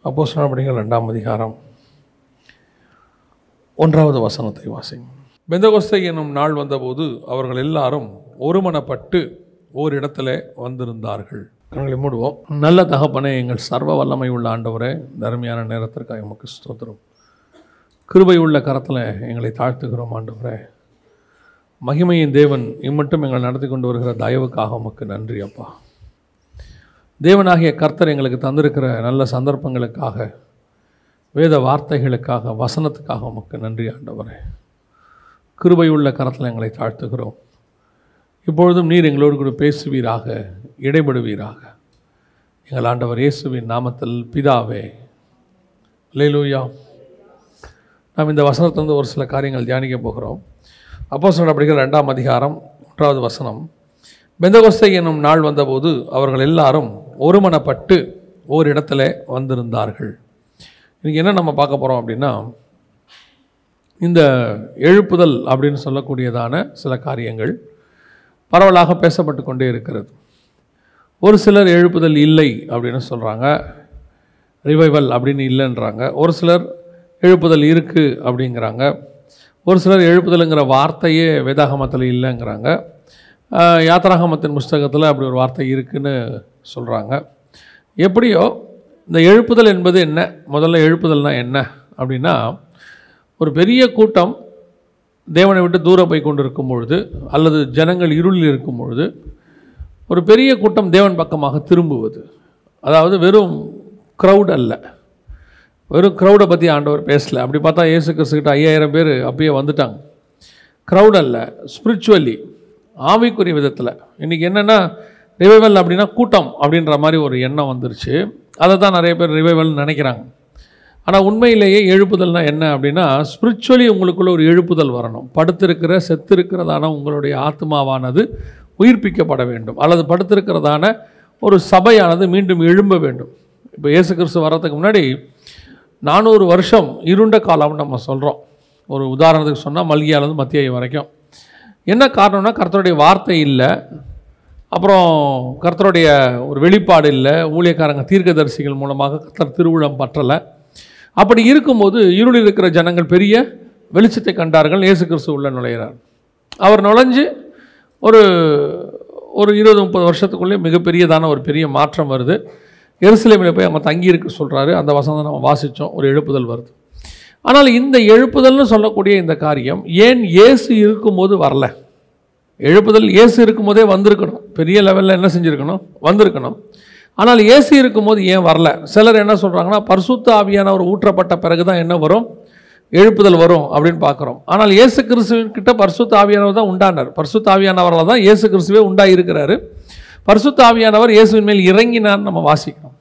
அப்போஸ்தலர் நடபடிகள் 2ஆம் அதிகாரம் 1வது வசனத்தை வாசிங்க. பெந்தகோஸ்தே என்னும் நாள் வந்தபோது அவர்கள் எல்லாரும் ஒருமனப்பட்டு ஓரிடத்துல வந்திருந்தார்கள். கண்களை மூடுவோம். நல்ல தகப்பனே, எங்கள் சர்வ வல்லமை உள்ள ஆண்டவரே, தர்மையான நேரத்திற்காக எமக்கு ஸ்தோத்திரம். கிருபை உள்ள கரத்தில் எங்களை தாழ்த்துகிறோம் ஆண்டவரே. மகிமையின் தேவன் இம்மட்டும் எங்களை நடத்தி கொண்டு வருகிற தயவுக்காக உமக்கு நன்றி அப்பா. தேவனாகிய கர்த்தர் எங்களுக்கு தந்திருக்கிற நல்ல சந்தர்ப்பங்களுக்காக, வேத வார்த்தைகளுக்காக, வசனத்துக்காக உமக்கு நன்றி ஆண்டவரே. கிருபை உள்ள கரத்தில் எங்களை தாழ்த்துகிறோம். இப்பொழுதும் நீர் எங்களோடு கூட பேசுவீராக, இடைபடுவீராக. எங்கள் ஆண்டவர் இயேசுவின் நாமத்தில் பிதாவே, அல்லேலூயா. நாம் இந்த வசனத்திலிருந்து ஒரு சில காரியங்கள் தியானிக்க போகிறோம். அப்போஸ்தலர் நடபடிகள் 2ஆம் அதிகாரம் 1வது வசனம். பெந்தகோஸ்தே என்னும் நாள் வந்தபோது அவர்கள் எல்லாரும் ஒருமனப்பட்டு ஓரிடத்துல வந்திருந்தார்கள். இன்றைக்கி என்ன நம்ம பார்க்க போகிறோம் அப்படின்னா, இந்த எழுப்புதல் அப்படின்னு சொல்லக்கூடியதான சில காரியங்கள் பரவலாக பேசப்பட்டு கொண்டே இருக்கிறது. ஒரு சிலர் எழுப்புதல் இல்லை அப்படின்னு சொல்கிறாங்க, ரிவைவல் அப்படின்னு இல்லைன்றாங்க. ஒரு சிலர் எழுப்புதல் இருக்குது அப்படிங்கிறாங்க. ஒரு சிலர் எழுப்புதலுங்கிற வார்த்தையே வேதாகமத்தில் இல்லைங்கிறாங்க. யாத்திராகமத்தின் புஸ்தகத்தில் அப்படி ஒரு வார்த்தை இருக்குதுன்னு சொல்கிறாங்க. எப்படியோ இந்த எழுப்புதல் என்பது என்ன? முதல்ல எழுப்புதல்னால் என்ன அப்படின்னா, ஒரு பெரிய கூட்டம் தேவனை விட்டு தூரம் போய் கொண்டு இருக்கும் பொழுது, அல்லது ஜனங்கள் இருளில் இருக்கும் பொழுது ஒரு பெரிய கூட்டம் தேவன் பக்கமாக திரும்புவது. அதாவது வெறும் க்ரௌட் அல்ல, வெறும் க்ரௌடை பற்றி ஆண்டவர் பேசலை. அப்படி பார்த்தா இயேசு கிறிஸ்துக்கிட்ட 5000 பேர் அப்பயே வந்துட்டாங்க. க்ரௌட் அல்ல, ஸ்பிரிச்சுவலி, ஆவிக்குரிய விதத்தில். இன்றைக்கி என்னென்னா, ரிவைவல் அப்படின்னா கூட்டம் அப்படின்ற மாதிரி ஒரு எண்ணம் வந்துருச்சு. அதை தான் நிறைய பேர் ரிவைவல்னு நினைக்கிறாங்க. ஆனால் உண்மையிலேயே எழுப்புதல்னால் என்ன அப்படின்னா, ஸ்பிரிச்சுவலி உங்களுக்குள்ள ஒரு எழுப்புதல் வரணும். படுத்திருக்கிற செத்திருக்கிறதான உங்களுடைய ஆத்மாவானது உயிர்ப்பிக்கப்பட வேண்டும், அல்லது படுத்திருக்கிறதான ஒரு சபையானது மீண்டும் எழும்ப வேண்டும். இப்போ இயேசு கிறிஸ்து வர்றதுக்கு முன்னாடி 400 வருஷம் இருண்ட காலம்னு நம்ம சொல்கிறோம். ஒரு உதாரணத்துக்கு சொன்னால் மல்கியாலேருந்து மத்திய வரைக்கும். என்ன காரணம்னா, கர்த்தருடைய வார்த்தை இல்லை, அப்புறம் கர்த்தருடைய ஒரு வெளிப்பாடு இல்லை, ஊழியக்காரங்க தீர்க்கதரிசிகள் மூலமாக கர்த்தர் திருவுளம் பற்றலை. அப்படி இருக்கும்போது இருளில் இருக்கிற ஜனங்கள் பெரிய வெளிச்சத்தை கண்டார்கள். இயேசு கிறிஸ்து உள்ள நுழைகிறார். அவர் நுழைஞ்சு ஒரு 20-30 வருஷத்துக்குள்ளே மிகப்பெரியதான ஒரு பெரிய மாற்றம் வருது. எருசலேமில் போய் அவங்க தங்கியிருக்க சொல்கிறாரு. அந்த வசனம் நம்ம வாசித்தோம். ஒரு எழுப்புதல் வருது. ஆனால் இந்த எழுப்புதல்னு சொல்லக்கூடிய இந்த காரியம் ஏன் இயேசு இருக்கும்போது வரல? எழுப்புதல் இயேசு இருக்கும்போதே வந்திருக்கணும். பெரிய லெவலில் என்ன செஞ்சுருக்கணும்? வந்திருக்கணும். ஆனால் இயேசு இருக்கும்போது ஏன் வரல? சிலர் என்ன சொல்கிறாங்கன்னா, பரிசுத்த ஆவியானவர் ஊற்றப்பட்ட பிறகு தான் என்ன வரும்? எழுப்புதல் வரும் அப்படின்னு பார்க்குறோம். ஆனால் இயேசு கிறிஸ்துவின்கிட்ட பரிசுத்த ஆவியானவர் தான் உண்டானார். பரிசுத்த ஆவியானவரால் தான் இயேசு கிறிஸ்துவே உண்டாயிருக்கிறாரு. பரிசுத்த ஆவியானவர் இயேசுவின் மேல் இறங்கினார்னு நம்ம வாசிக்கிறோம்.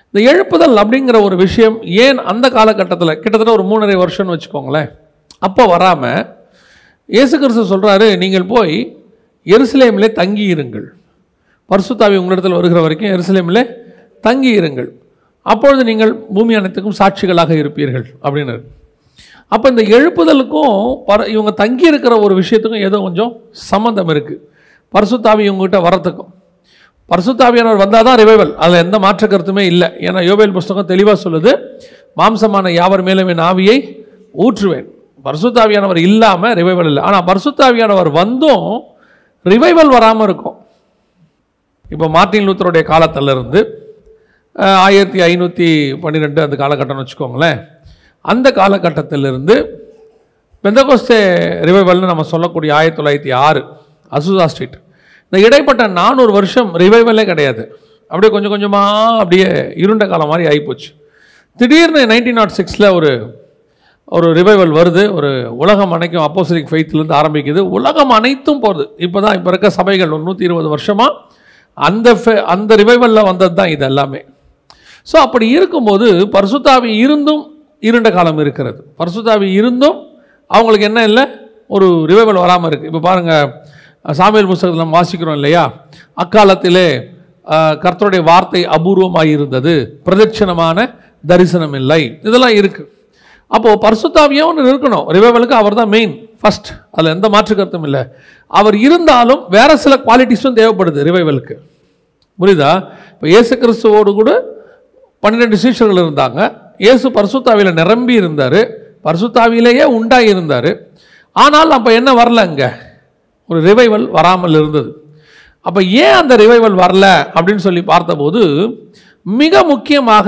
இந்த எழுப்புதல் அப்படிங்கிற ஒரு விஷயம் ஏன் அந்த காலகட்டத்தில், கிட்டத்தட்ட ஒரு 3.5 வருஷம்னு வச்சுக்கோங்களேன், அப்போ வராமல் இயேசு கிறிஸ்து சொல்கிறாரு, நீங்கள் போய் எருசலேமிலே தங்கி இருங்கள், பரிசுத்த ஆவி உங்களிடத்தில் வருகிற வரைக்கும் எருசலேமிலே தங்கி இருங்கள், அப்பொழுது நீங்கள் பூமி அனைத்துக்கும் சாட்சிகளாக இருப்பீர்கள் அப்படின்னு. அப்போ இந்த எழுப்புதலுக்கும் இவங்க தங்கி இருக்கிற ஒரு விஷயத்துக்கும் ஏதோ கொஞ்சம் சம்மந்தம் இருக்குது. பரிசுத்த ஆவி இவங்ககிட்ட வரத்துக்கும். பரிசுத்த ஆவியானவர் வந்தால் தான் ரிவைவல், அதில் எந்த மாற்று கருத்துமே இல்லை. ஏன்னா யோவேல் புஸ்தகம் தெளிவாக சொல்லுது, மாம்சமான யாவர் மேலும் என் ஆவியை ஊற்றுவேன். பரிசுத்த ஆவியானவர் இல்லாமல் ரிவைவல் இல்லை. ஆனால் பரிசுத்த ஆவியானவர் வந்தும் ரிவைவல் வராமல் இருக்கும். இப்போ மார்ட்டின் லூத்தருடைய காலத்திலிருந்து 1512 அந்த காலகட்டம்னு வச்சுக்கோங்களேன். அந்த காலகட்டத்திலிருந்து பெந்தகோஸ்தே ரிவைவல்னு நம்ம சொல்லக்கூடிய 1906 அசுசா ஸ்ட்ரீட், இந்த இடைப்பட்ட 400 வருஷம் ரிவைவலே கிடையாது. அப்படியே கொஞ்சம் கொஞ்சமாக அப்படியே இருண்ட காலம் மாதிரி ஆகிப்போச்சு. திடீர்னு 1906 ஒரு ரிவைவல் வருது. ஒரு உலகம் அனைக்கும் அப்போஸ்தலிக் ஃபெய்த்லேருந்து ஆரம்பிக்குது. உலகம் அனைத்தும் போகுது. இப்போ இருக்க சபைகள் 120 வருஷமாக அந்த ரிவைவலில் வந்தது தான் இது எல்லாமே. ஸோ அப்படி இருக்கும்போது பரிசுத்த ஆவி இருந்தும் இருண்ட காலம் இருக்கிறது. பரிசுத்த ஆவி இருந்தும் அவங்களுக்கு என்ன இல்லை? ஒரு ரிவைவல் வராமல் இருக்குது. இப்போ பாருங்கள், சாமுவேல் புஸ்தகத்தில் நம்ம வாசிக்கிறோம் இல்லையா, அக்காலத்திலே கர்த்தருடைய வார்த்தை அபூர்வமாக இருந்தது, பிரதட்சணமான தரிசனம் இல்லை, இதெல்லாம் இருக்குது. அப்போது பரிசுத்த ஆவியாக ஒன்று இருக்கணும். ரிவைவலுக்கு அவர் தான் மெயின் ஃபஸ்ட், அதில் எந்த மாற்று கருத்தும் இல்லை. அவர் இருந்தாலும் வேறு சில குவாலிட்டிஸும் தேவைப்படுது ரிவைவலுக்கு. புரியுதா? இப்போ இயேசு கிறிஸ்துவோடு கூட 12 சீஷர்கள் இருந்தாங்க. இயேசு பரிசுத்த ஆவியில் நிரம்பி இருந்தார், பரிசுத்த ஆவியிலேயே உண்டாகி இருந்தார். ஆனால் அப்போ என்ன வரல, அங்கே ஒரு ரிவைவல் வராமல் இருந்தது. அப்போ ஏன் அந்த ரிவைவல் வரல அப்படின்னு சொல்லி பார்த்தபோது, மிக முக்கியமாக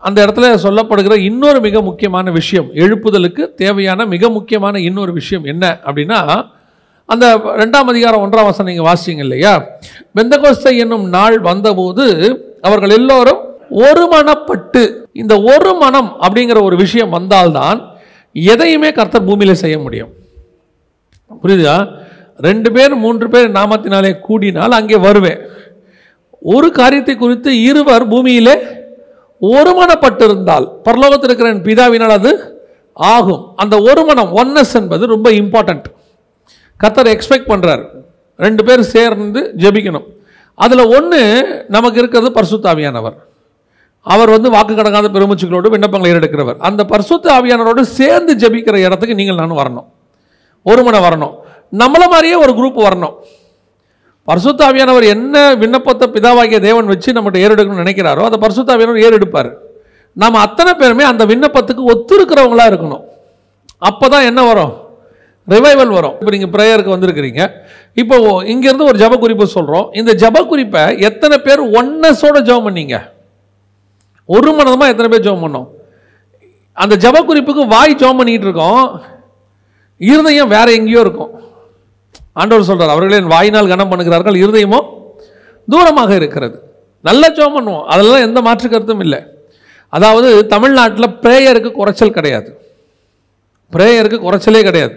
அந்த இடத்துல சொல்லப்படுகிற இன்னொரு மிக முக்கியமான விஷயம், எழுப்புதலுக்கு தேவையான மிக முக்கியமான இன்னொரு விஷயம் என்ன அப்படின்னா, அந்த 2ஆம் அதிகாரம் 1ஆம் வசனம் நீங்கள் வாசிங்க இல்லையா, பெந்தகோஸ்தை என்னும் நாள் வந்தபோது அவர்கள் எல்லோரும் ஒருமனப்பட்டு, இந்த ஒரு மனம் அப்படிங்கிற ஒரு விஷயம் வந்தால்தான் எதையுமே கர்த்தர் பூமியில் செய்ய முடியும். புரியுதா? 2 பேர் 3 பேர் நாமத்தினாலே கூடினால் அங்கே வருவேன். ஒரு காரியத்தை குறித்து இருவர் பூமியிலே ஒருமனப்பட்டிருந்தால் பரலோகத்தில் இருக்கிற பிதாவினால் அது ஆகும். அந்த ஒரு மனம், ஒன்னஸ் என்பது ரொம்ப இம்பார்ட்டன்ட். கர்த்தர் எக்ஸ்பெக்ட் பண்ணுறார் 2 பேர் சேர்ந்து ஜெபிக்கணும். அதில் ஒன்று நமக்கு இருக்கிறது பரிசுத்த ஆவியானவர். அவர் வாக்கு கடங்காத பெருமூச்சுகளோடு விண்ணப்பங்களை ஏறெடுக்கிறவர். அந்த பரிசுத்த ஆவியானவரோடு சேர்ந்து ஜெபிக்கிற இடத்துக்கு நீங்கள் நானும் வரணும், ஒரு மனம் வரணும். நம்மள மாதிரியே ஒரு குரூப் வரணும். பரிசுத்த ஆவியானவர் என்ன விண்ணப்பத்தை பிதாவாகிய தேவன் வச்சு நம்மகிட்ட ஏறெடுக்கணும்னு நினைக்கிறாரோ அதை பரிசுத்த ஆவியானவர் ஏறெடுப்பார். நாம் அத்தனை பேருமே அந்த விண்ணப்பத்துக்கு ஒத்துருக்கிறவங்களா இருக்கணும். அப்போ தான் என்ன வரும், ரிவைவல் வரும். இப்போ நீங்கள் ப்ரேயருக்கு வந்திருக்கிறீங்க, இப்போ இங்கேருந்து ஒரு ஜப குறிப்பு சொல்கிறோம். இந்த ஜப குறிப்பை எத்தனை பேர் ஒன்னஸோட ஜெபம் பண்ணீங்க? ஒரு மனதமாக எத்தனை பேர் ஜெபம் பண்ணோம்? அந்த ஜப குறிப்புக்கு வாய் ஜெபம் பண்ணிக்கிட்டு இருக்கோம், இருதயம் வேற எங்கேயோ இருக்கும். ஆண்டவர் சொல்றார், அவர்களே என் வாயினால் கனம் பண்ணுகிறார்கள், இருதயமோ தூரமாக இருக்கிறது. நல்ல ஜெபம் பண்ணுவோம், அதெல்லாம் எந்த மாற்று கருத்தும் இல்லை. அதாவது தமிழ்நாட்டில் ப்ரேயருக்கு குறைச்சல் கிடையாது, ப்ரேயருக்கு குறைச்சலே கிடையாது.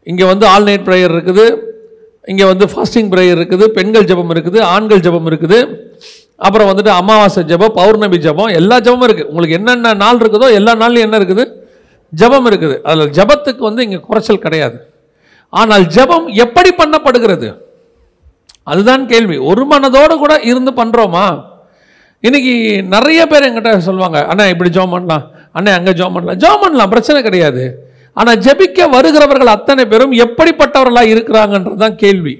இங்கே ஆல் நைட் ப்ரேயர் இருக்குது, இங்கே ஃபாஸ்டிங் ப்ரேயர் இருக்குது, பெண்கள் ஜெபம் இருக்குது, ஆண்கள் ஜெபம் இருக்குது, அப்புறம் அமாவாசை ஜெபம், பௌர்ணமி ஜெபம், எல்லா ஜெபமும் இருக்குது. உங்களுக்கு என்னென்ன நாள் இருக்குதோ எல்லா நாள்லையும் என்ன இருக்குது, ஜெபம் இருக்குது. அதில் ஜெபத்துக்கு இங்கே குறைச்சல் கிடையாது. ஆனால் ஜெபம் எப்படி பண்ணப்படுகிறது அதுதான் கேள்வி. ஒரு மனதோடு கூட இருந்து பண்ணுறோமா? இன்னைக்கு நிறைய பேர் எங்கிட்ட சொல்லுவாங்க, அண்ணா இப்படி ஜெபம் பண்ணலாம், அண்ணா அங்கே ஜெபம் பண்ணலாம். ஜெபம் பண்ணலாம், பிரச்சனை கிடையாது. ஆனால் ஜெபிக்க வருகிறவர்கள் அத்தனை பேரும் எப்படிப்பட்டவர்களாக இருக்கிறாங்கன்றது தான் கேள்வி.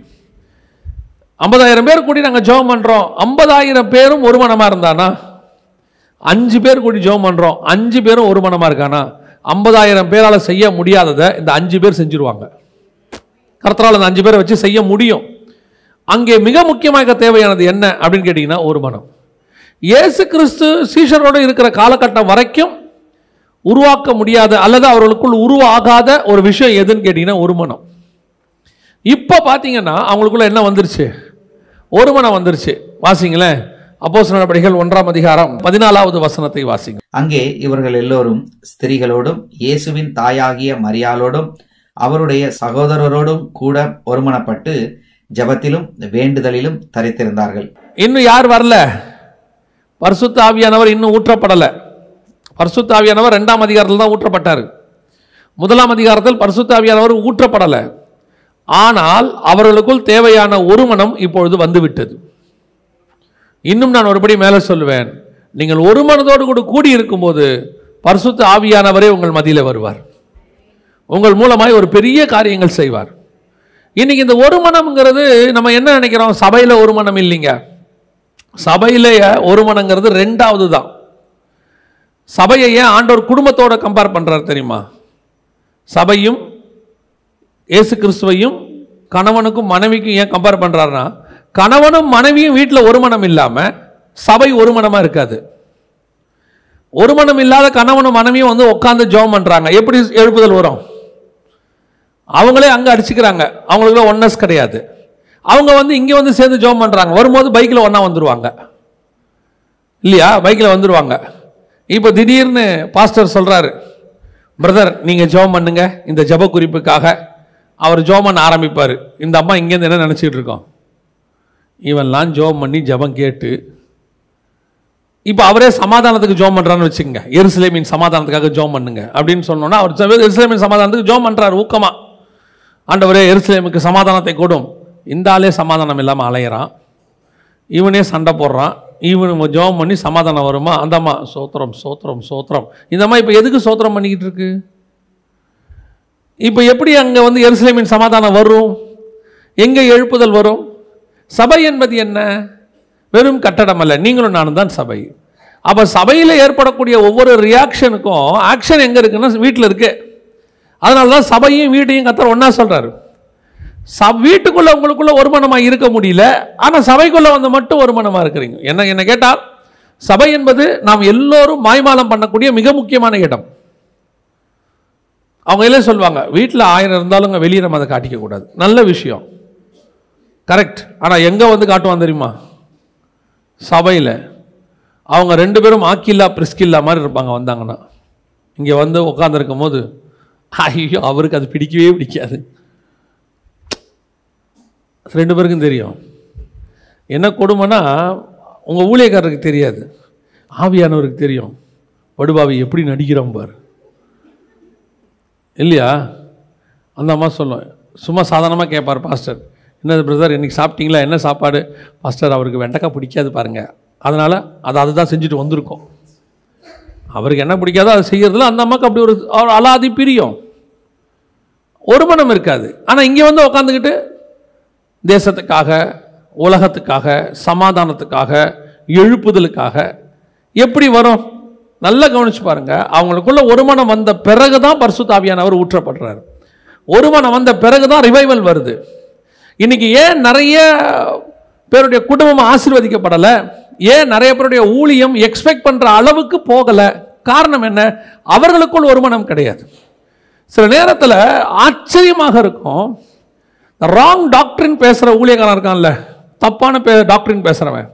50,000 பேர் கூடி நாங்கள் ஜெபம் பண்ணுறோம், 50,000 பேரும் ஒரு மனமாக இருந்தானா? 5 பேர் கூடி ஜெபம் பண்ணுறோம், 5 பேரும் ஒரு மனமாக இருக்கானா? 50,000 பேரால் செய்ய முடியாததை இந்த 5 பேர் செஞ்சுருவாங்க. கர்த்தரால் அந்த 5 பேரை வச்சு செய்ய முடியும். அங்கே மிக முக்கியமாக தேவையானது என்ன அப்படின்னு கேட்டிங்கன்னா ஒரு மனம். இயேசு கிறிஸ்து சீஷரோடு இருக்கிற காலகட்டம் வரைக்கும் உருவாக்க முடியாத அல்லது அவர்களுக்குள் உருவாகாத ஒரு விஷயம் எதுன்னு கேட்டிங்கன்னா ஒரு மனம். இப்போ பார்த்தீங்கன்னா அவங்களுக்குள்ள என்ன வந்துருச்சு, ஒரு மனம் வந்துருச்சு. வாசிங்களேன், அப்போஸ்தலர் நடபடிகள் 1ஆம் அதிகாரம் 14வது வசனத்தை வாசிங்க. அங்கே இவர்கள் எல்லோரும் ஸ்திரீகளோடும் இயேசுவின் தாயாகிய மரியாளோடும் அவருடைய சகோதரரோடும் கூட ஒருமனப்பட்டு ஜெபத்திலும் வேண்டுதலிலும் தரித்திருந்தார்கள். இன்னும் யார் வரல? பரிசுத்த ஆவியானவர் இன்னும் ஊற்றப்படலை. பரிசுத்த ஆவியானவர் 2ஆம் அதிகாரத்தில் தான் ஊற்றப்பட்டார். 1ஆம் அதிகாரத்தில் பரிசுத்த ஆவியானவர் ஊற்றப்படலை. ஆனால் அவர்களுக்குள் தேவையான ஒரு மனம் இப்பொழுது வந்துவிட்டது. இன்னும் நான் ஒருபடி மேலே சொல்லுவேன், நீங்கள் ஒரு மனதோடு கூட கூடி இருக்கும்போது பரிசுத்த ஆவியானவரே உங்கள் மத்தியில் வருவார், உங்கள் மூலமாய் ஒரு பெரிய காரியங்கள் செய்வார். இன்னைக்கு இந்த ஒரு மனம்ங்கிறது நம்ம என்ன நினைக்கிறோம், சபையில் ஒரு மனம் இல்லைங்க. சபையில ஒரு மனங்கிறது 2வது தான். சபையை ஏன் ஆண்டவர் குடும்பத்தோட கம்பேர் பண்றார் தெரியுமா? சபையும் இயேசு கிறிஸ்துவையும் கணவனுக்கும் மனைவிக்கும் ஏன் கம்பேர் பண்றாருன்னா, கணவனும் மனைவியும் வீட்டில் ஒரு மனம் இல்லாம சபை ஒரு மனமா இருக்காது. ஒரு மனம் இல்லாத கணவனும் மனைவியும் உட்காந்து ஜெபம் பண்றாங்க, எப்படி எழுப்புதல் வரும்? அவங்களே அங்கே அடிச்சுக்கிறாங்க, அவங்களுக்குள்ள ஒன்னஸ் கிடையாது. அவங்க இங்கே சேர்ந்து ஜெபம் பண்ணுறாங்க, வரும்போது பைக்கில் ஒன்றா வந்துடுவாங்க இல்லையா? பைக்கில் வந்துடுவாங்க. இப்போ திடீர்னு பாஸ்டர் சொல்கிறாரு, பிரதர் நீங்கள் ஜெபம் பண்ணுங்க இந்த ஜெப குறிப்புக்காக. அவர் ஜெபம் பண்ண ஆரம்பிப்பார். இந்த அம்மா இங்கேருந்து என்ன நினச்சிக்கிட்டு இருக்கோம், இவன்லாம் ஜெபம் பண்ணி ஜெபம் கேட்டு இப்போ அவரே சமாதானத்துக்கு ஜெபம் பண்ணுறான்னு வச்சுக்கோங்க. எருசலேமின் சமாதானத்துக்காக ஜெபம் பண்ணுங்க அப்படின்னு சொன்னோன்னா அவர் எருசலேமின் சமாதானத்துக்கு ஜெபம் பண்ணுறாரு ஊக்கமாக. ஆண்டவரே எருசலேமுக்கு சமாதானத்தை கொடும். இந்த ஆளே சமாதானம் இல்லாமல் அலையிறான், இவனே சண்டை போடுறான், இவனு ஜெபம் பண்ணி சமாதானம் வருமா? அந்தம்மா சோத்திரம் சோத்திரம் சோத்திரம். இந்த அம்மா இப்போ எதுக்கு சோத்திரம் பண்ணிக்கிட்டு இருக்கு? இப்போ எப்படி அங்கே எருசலேமின் சமாதானம் வரும்? எங்கே எழுப்புதல் வரும்? சபை என்பது என்ன? வெறும் கட்டடம் அல்ல, நீங்களும் நானும் தான் சபை. அப்போ சபையில் ஏற்படக்கூடிய ஒவ்வொரு ரியாக்ஷனுக்கும் ஆக்ஷன் எங்கே இருக்குன்னா வீட்டில் இருக்கு. அதனால தான் சபையும் வீட்டையும் கர்த்தர் ஒன்றா சொல்கிறாரு. வீட்டுக்குள்ளே உங்களுக்குள்ள ஒரு மனமாக இருக்க முடியல, ஆனால் சபைக்குள்ளே வந்து மட்டும் ஒரு மனமாக இருக்கிறீங்க. என்ன கேட்டால் சபை என்பது நாம் எல்லோரும் மாய்மாலம் பண்ணக்கூடிய மிக முக்கியமான இடம். அவங்க எல்லாம் சொல்லுவாங்க, வீட்டில் 1000 இருந்தாலும் வெளியே நம்ம அதை காட்டிக்க கூடாது. நல்ல விஷயம், கரெக்ட். ஆனால் எங்கே வந்து காட்டுவான் தெரியுமா? சபையில். அவங்க 2 பேரும் ஆக்கில்லா பிரிஸ்கில்லா மாதிரி இருப்பாங்க. வந்தாங்கன்னா இங்கே வந்து உட்காந்துருக்கும் போது ஐயோ அவருக்கு அது பிடிக்கவே பிடிக்காது. 2 பேருக்கும் தெரியும். என்ன கொடுமைன்னா உங்கள் ஊழியக்காரருக்கு தெரியாது, ஆவியானவருக்கு தெரியும். வடுபாவி எப்படி நடிக்கிறோம் பார் இல்லையா? அந்த அம்மா சொல்லும், சும்மா சாதாரணமாக கேட்பார், பாஸ்டர் என்னது பிரதர் இன்றைக்கி சாப்பிட்டீங்களா, என்ன சாப்பாடு? பாஸ்டர் அவருக்கு வெண்டைக்காய் பிடிக்காது பாருங்கள், அதனால் அதுதான் செஞ்சுட்டு வந்திருக்கோம். அவருக்கு என்ன பிடிக்காதோ அதை செய்யறதுல அந்த அம்மாவுக்கு அப்படி ஒரு அலாதி பிரியம், ஒரு மனம் இருக்காது. ஆனால் இங்கே வந்து உட்காந்துக்கிட்டு தேசத்துக்காக, உலகத்துக்காக, சமாதானத்துக்காக, எழுப்புதலுக்காக எப்படி வரும்? நல்லா கவனிச்சு பாருங்க. அவங்களுக்குள்ள ஒரு மனம் வந்த பிறகுதான் பரிசுத்த ஆவியானவர் ஊற்றப்படுறார். ஒரு மனம் வந்த பிறகுதான் ரிவைவல் வருது. இன்னைக்கு ஏன் நிறைய பேருடைய குடும்பம் ஆசீர்வதிக்கப்படலை, ஏன் நிறைய பேருடைய ஊழியம் எக்ஸ்பெக்ட் பண்ற அளவுக்கு போகலை? காரணம் என்ன? அவர்களுக்குள் ஒரு மனம் கிடையாது. சில நேரத்தில் ஆச்சரியமாக இருக்கும், ராங் டாக்டரின் பேசுகிற ஊழியக்காரன் இருக்கான்ல, தப்பான டாக்டரின் பேசுகிறவன்,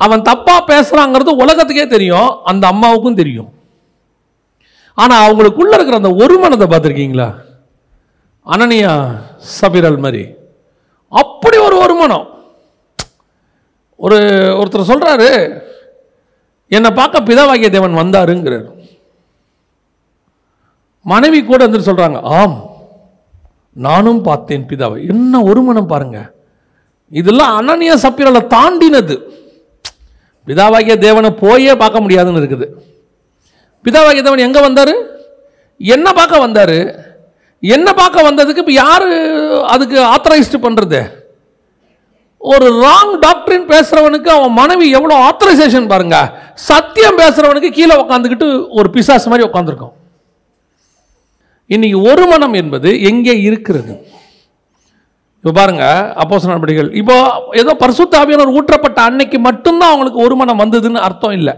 அவன் தப்பாக பேசுகிறாங்கிறது உலகத்துக்கே தெரியும், அந்த அம்மாவுக்கும் தெரியும். ஆனால் அவங்களுக்குள்ள இருக்கிற அந்த ஒரு மனதை பார்த்துருக்கீங்களா? அனனியா சபிரல் மாதிரி அப்படி ஒரு மனம். ஒருத்தர் சொல்கிறாரு, என்னை பார்க்க பிதாவாகிய தேவன் வந்தாருங்கிறார். மனைவி கூட வந்து சொல்கிறாங்க, ஆம் நானும் பார்த்தேன் பிதாவை. என்ன ஒரு மனம் பாருங்க. இதெல்லாம் அனனியா சப்பிரலை தாண்டினது. பிதாவாகிய தேவனை போயே பார்க்க முடியாதுன்னு இருக்குது. பிதாவாகிய தேவன் எங்கே வந்தார்? என்ன பார்க்க வந்தார்? என்ன பார்க்க வந்ததுக்கு இப்போ யார் அதுக்கு ஆத்தரைஸ்டு பண்ணுறது? ஒரு ராங் டாக்டரின் பேசுகிறவனுக்கு அவன் மனைவி எவ்வளோ ஆத்தரைசேஷன் பாருங்க. சத்தியம் பேசுகிறவனுக்கு கீழே உட்காந்துக்கிட்டு ஒரு பிசாசு மாதிரி உட்காந்துருக்கோம். இன்னைக்கு ஒரு மனம் என்பது எங்கே இருக்கிறது? இப்போ பாருங்க, அப்போஸ்தலர் நடபடிகள், இப்போ ஏதோ பரிசுத்த ஆவியானவர் ஊற்றப்பட்ட அன்னைக்கு மட்டும்தான் அவங்களுக்கு ஒரு மனம் வந்ததுன்னு அர்த்தம் இல்லை.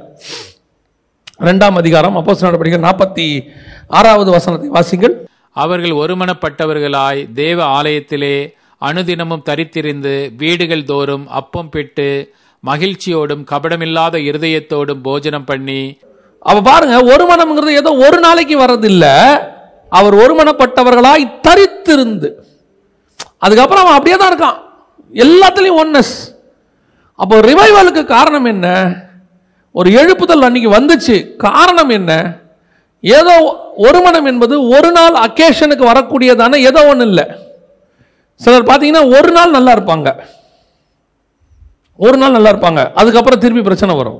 2ஆம் அதிகாரம் அப்போஸ்தலர் நடபடிகள் 46வது வசனத்தை வாசிங்கள். அவர்கள் ஒருமனப்பட்டவர்களாய் தேவ ஆலயத்திலே அனுதினமும் தரித்திருந்து வீடுகள் தோறும் அப்பம் பெற்று மகிழ்ச்சியோடும் கபடமில்லாத இருதயத்தோடும் போஜனம் பண்ணி. அவ பாருங்க, ஒரு மனம்ங்கிறது ஏதோ ஒரு நாளைக்கு வர்றதில்லை. அவர் ஒருமனப்பட்டவர்களாய் தரித்திருந்து, அதுக்கப்புறம் அவன் அப்படியே தான் இருக்கான், எல்லாத்துலேயும் ஒன்னஸ். அப்போ ரிவைவலுக்கு காரணம் என்ன? ஒரு எழுப்புதல் அன்னைக்கு வந்துச்சு. காரணம் என்ன? ஏதோ ஒரு மனம் என்பது ஒரு நாள் அக்கேஷனுக்கு வரக்கூடியதான ஏதோ ஒன்றும் இல்லை. சிலர் பார்த்தீங்கன்னா ஒரு நாள் நல்லா இருப்பாங்க, ஒரு நாள் நல்லா இருப்பாங்க, அதுக்கப்புறம் திருப்பி பிரச்சனை வரும்.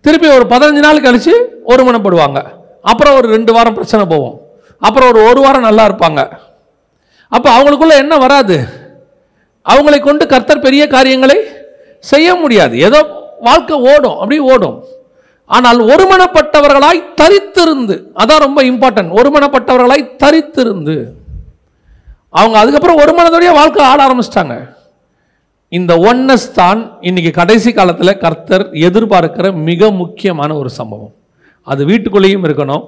திருப்பி ஒரு 15 நாள் கழிச்சு ஒரு மனப்படுவாங்க, அப்புறம் ஒரு 2 வாரம் பிரச்சனை போவோம், அப்புறம் ஒரு வாரம் நல்லா இருப்பாங்க. அப்போ அவங்களுக்குள்ள என்ன வராது? அவங்களை கொண்டு கர்த்தர் பெரிய காரியங்களை செய்ய முடியாது. ஏதோ வாழ்க்கை ஓடும், அப்படி ஓடும். ஆனால் ஒருமனப்பட்டவர்களாய் தரித்திருந்து, அதான் ரொம்ப இம்பார்ட்டன்ட். ஒருமனப்பட்டவர்களாய் தரித்திருந்து அவங்க அதுக்கப்புறம் ஒரு மனதோடைய வாழ்க்கை ஆட ஆரம்பிச்சிட்டாங்க. இந்த ஒன்னஸ் தான் இன்னைக்கு கடைசி காலத்தில் கர்த்தர் எதிர்பார்க்கிற மிக முக்கியமான ஒரு சம்பவம். அது வீட்டுக்குள்ளேயும் இருக்கணும்,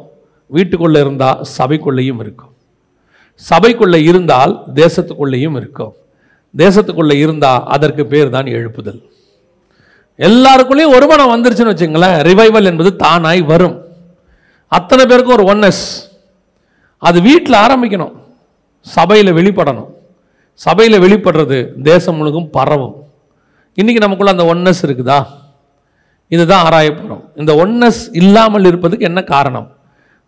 வீட்டுக்குள்ளே இருந்தால் சபைக்குள்ளேயும் இருக்கும், சபைக்குள்ளே இருந்தால் தேசத்துக்குள்ளேயும் இருக்கும், தேசத்துக்குள்ளே இருந்தால் அதற்கு பேர் தான் எழுப்புதல். எல்லாருக்குள்ளேயும் ஒரு மனம் வந்துருச்சுன்னு வச்சுங்களேன், ரிவைவல் என்பது தானாய் வரும். அத்தனை பேருக்கும் ஒரு ஒன்னஸ். அது வீட்டில் ஆரம்பிக்கணும், சபையில் வெளிப்படணும். சபையில் வெளிப்படுறது தேசம் முழுக்கும் பரவும். இன்னைக்கு நமக்குள்ள அந்த ஒன்னஸ் இருக்குதா? இதுதான் ஆராய போகிறோம். இந்த ஒன்னஸ் இல்லாமல் இருப்பதுக்கு என்ன காரணம்?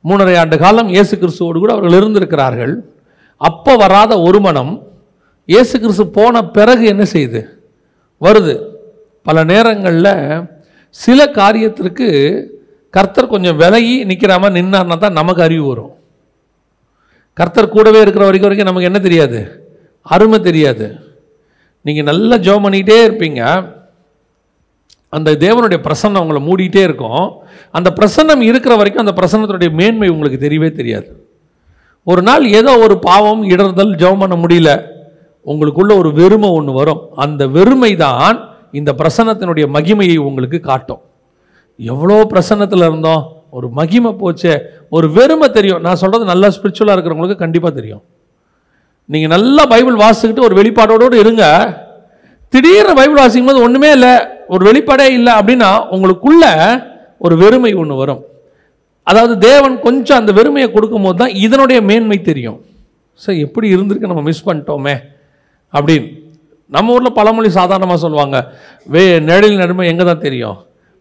3½ ஆண்டு காலம் இயேசு கிறிஸ்துவோடு கூட அவர்கள் இருந்திருக்கிறார்கள். அப்போ வராத ஒரு மனம் இயேசு கிறிஸ்து போன பிறகு என்ன செய்யுது? வருது. பல நேரங்களில் சில காரியத்திற்கு கர்த்தர் கொஞ்சம் விலகி நிற்கிற மாதிரி நின்னார்னா தான் நமக்கு அறிவு வரும். கர்த்தர் கூடவே இருக்கிற வரைக்கும் நமக்கு என்ன தெரியாது? அருமை தெரியாது. நீங்கள் நல்லா ஜெபம் பண்ணிக்கிட்டே இருப்பீங்க, அந்த தேவனுடைய பிரசன்னம் உங்களை மூடிட்டே இருக்கும். அந்த பிரசன்னம் இருக்கிற வரைக்கும் அந்த பிரசன்னத்தினுடைய மேன்மை உங்களுக்கு தெரியவே தெரியாது. ஒரு நாள் ஏதோ ஒரு பாவம் இடர்தல் ஜெபம் பண்ண முடியல, உங்களுக்குள்ள ஒரு வெறுமை ஒன்று வரும். அந்த வெறுமை தான் இந்த பிரசன்னத்தினுடைய மகிமையை உங்களுக்கு காட்டும். எவ்வளோ பிரசன்னத்தில் இருந்தோம், ஒரு மகிமை போச்சே, ஒரு வெறுமை தெரியும். நான் சொல்கிறது நல்லா ஸ்பிரிச்சுவலாக இருக்கிறவங்களுக்கு கண்டிப்பாக தெரியும். நீங்கள் நல்லா பைபிள் வாசிக்கிட்டு ஒரு வெளிப்பாடோடு இருங்க, திடீர்னு பைபிள் வாசிக்கும் போது ஒன்றுமே இல்லை, ஒரு வெளிப்பாடே இல்லை அப்படின்னா உங்களுக்குள்ள ஒரு வெறுமை ஒன்று வரும். அதாவது தேவன் கொஞ்சம் அந்த வெறுமையை கொடுக்கும்போது தான் இதனுடைய மேன்மை தெரியும். சார் எப்படி இருந்திருக்கு, நம்ம மிஸ் பண்ணிட்டோமே அப்படின்னு. நம்ம ஊரில் பழமொழி சாதாரணமாக சொல்லுவாங்க, நிழலின் நடுமை எங்கே தான் தெரியும்,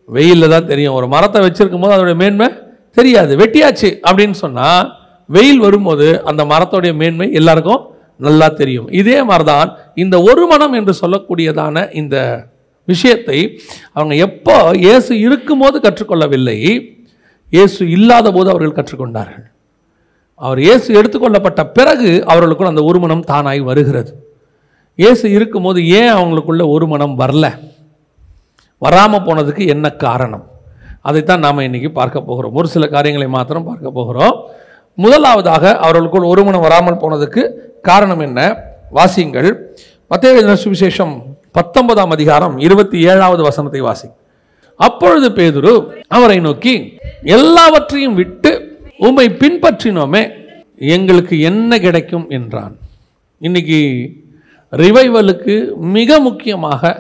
வெயிலில் தான் தெரியும். ஒரு மரத்தை வச்சிருக்கும் போது அதோடைய மேன்மை தெரியாது, வெட்டியாச்சு அப்படின்னு சொன்னால் வெயில் வரும்போது அந்த மரத்தோடைய மேன்மை எல்லாருக்கும் நல்லா தெரியும். இதே மாதிரி தான் இந்த ஒரு மனம் என்று சொல்லக்கூடியதான இந்த விஷயத்தை அவங்க எப்போ இயேசு இருக்கும்போது கற்றுக்கொள்ளவில்லை, இயேசு இல்லாத போது அவர்கள் கற்றுக்கொண்டார்கள். அவர் இயேசு எடுத்துக்கொள்ளப்பட்ட பிறகு அவர்களுக்குள் அந்த ஒரு மனம் தானாய் வருகிறது. இயேசு இருக்கும்போது ஏன் அவங்களுக்குள்ள ஒரு மனம் வரல, வராமல் போனதுக்கு என்ன காரணம், அதைத்தான் நாம் இன்னைக்கு பார்க்க போகிறோம். ஒரு சில காரியங்களை மாத்திரம் பார்க்க போகிறோம். முதலாவதாக அவர்களுக்குள் ஒரு மனம் வராமல் போனதுக்கு காரணம் என்ன? வாசியுங்கள். மத்தேயு எழுதின சுவிசேஷம் 19ஆம் அதிகாரம் 27வது வசனத்தை வாசி. அப்பொழுது பேதுரு அவரை நோக்கி, எல்லாவற்றையும் விட்டு உம்மை பின்பற்றினோமே, எங்களுக்கு என்ன கிடைக்கும் என்றான். இன்னைக்கு ரிவைவலுக்கு மிக முக்கியமாக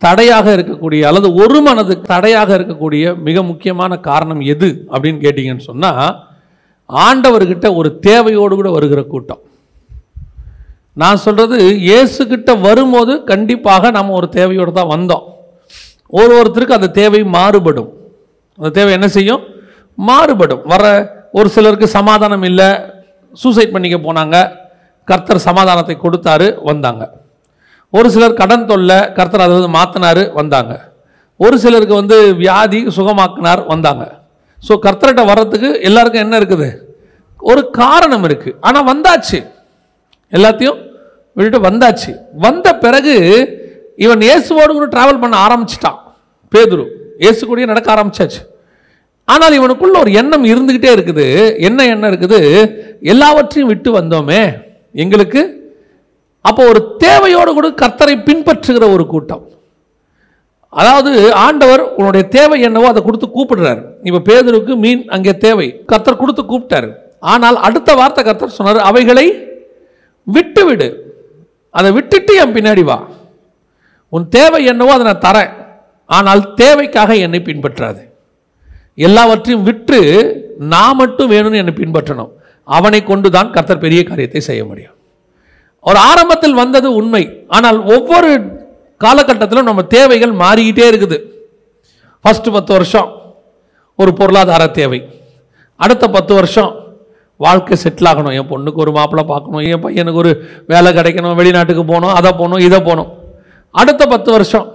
தடையாக இருக்கக்கூடிய அல்லது ஒரு மனதுக்கு தடையாக இருக்கக்கூடிய மிக முக்கியமான காரணம் எது அப்படின்னு கேட்டீங்கன்னு சொன்னால், ஆண்டவர்கிட்ட ஒரு தேவையோடு கூட வருகிற கூட்டம். நான் சொல்கிறது, இயேசுகிட்ட வரும்போது கண்டிப்பாக நம்ம ஒரு தேவையோடு தான் வந்தோம். ஒருத்தருக்கு அந்த தேவை மாறுபடும். அந்த தேவை என்ன செய்யும்? மாறுபடும். ஒரு சிலருக்கு சமாதானம் இல்லை, சூசைட் பண்ணிக்க போனாங்க, கர்த்தர் சமாதானத்தை கொடுத்தாரு, வந்தாங்க. ஒரு சிலர் கடன் தொல்லை, கர்த்தர் அதை மாற்றினார், வந்தாங்க. ஒரு சிலருக்கு வியாதி சுகமாக்கினார், வந்தாங்க. ஸோ கர்த்தர்கிட்ட வர்றதுக்கு எல்லாருக்கும் என்ன இருக்குது? ஒரு காரணம் இருக்குது. ஆனால் வந்தாச்சு, எல்லாத்தையும் விட்டுட்டு வந்தாச்சு. வந்த பிறகு இவன் இயேசுவோடு கூட டிராவல் பண்ண ஆரம்பிச்சிட்டான். பேதுரு இயேசு கூடயே நடக்க ஆரம்பிச்சாச்சு. ஆனால் இவனுக்குள்ள ஒரு எண்ணம் இருந்துகிட்டே இருக்குது. என்ன எண்ணம் இருக்குது? எல்லாவற்றையும் விட்டு வந்தோமே, எங்களுக்கு அப்போ ஒரு தேவையோடு கூட கர்த்தரை பின்பற்றுகிற ஒரு கூட்டம். அதாவது ஆண்டவர் உன்னுடைய தேவை என்னவோ அதை கொடுத்து கூப்பிடுறாரு. இப்போ பேதுருக்கு மீன் அங்கே தேவை, கர்த்தர் கொடுத்து கூப்பிட்டாரு. ஆனால் அடுத்த வார்த்தை கர்த்தர் சொன்னார், அவைகளை விட்டு விடு, அதை விட்டுட்டு என் பின்னாடி வா. உன் தேவை என்னவோ அதை நான் தரேன், ஆனால் தேவைக்காக என்னை பின்பற்றாது. எல்லாவற்றையும் விட்டு நான் மட்டும் வேணும்னு என்னை பின்பற்றணும். அவனை கொண்டுதான் கர்த்தர் பெரிய காரியத்தை செய்ய முடியும். ஒரு ஆரம்பத்தில் வந்தது உண்மை, ஆனால் ஒவ்வொரு காலகட்டத்திலும் நம்ம தேவைகள் மாறிக்கிட்டே இருக்குது. ஃபர்ஸ்ட் 10 வருஷம் ஒரு பொருளாதார தேவை, அடுத்த 10 வருஷம் வாழ்க்கை செட்டில் ஆகணும், என் பொண்ணுக்கு ஒரு மாப்பிள்ளை பார்க்கணும், என் பையனுக்கு ஒரு வேலை கிடைக்கணும், வெளிநாட்டுக்கு போகணும், அதை போகணும், இதை போகணும். அடுத்த 10 வருஷம்,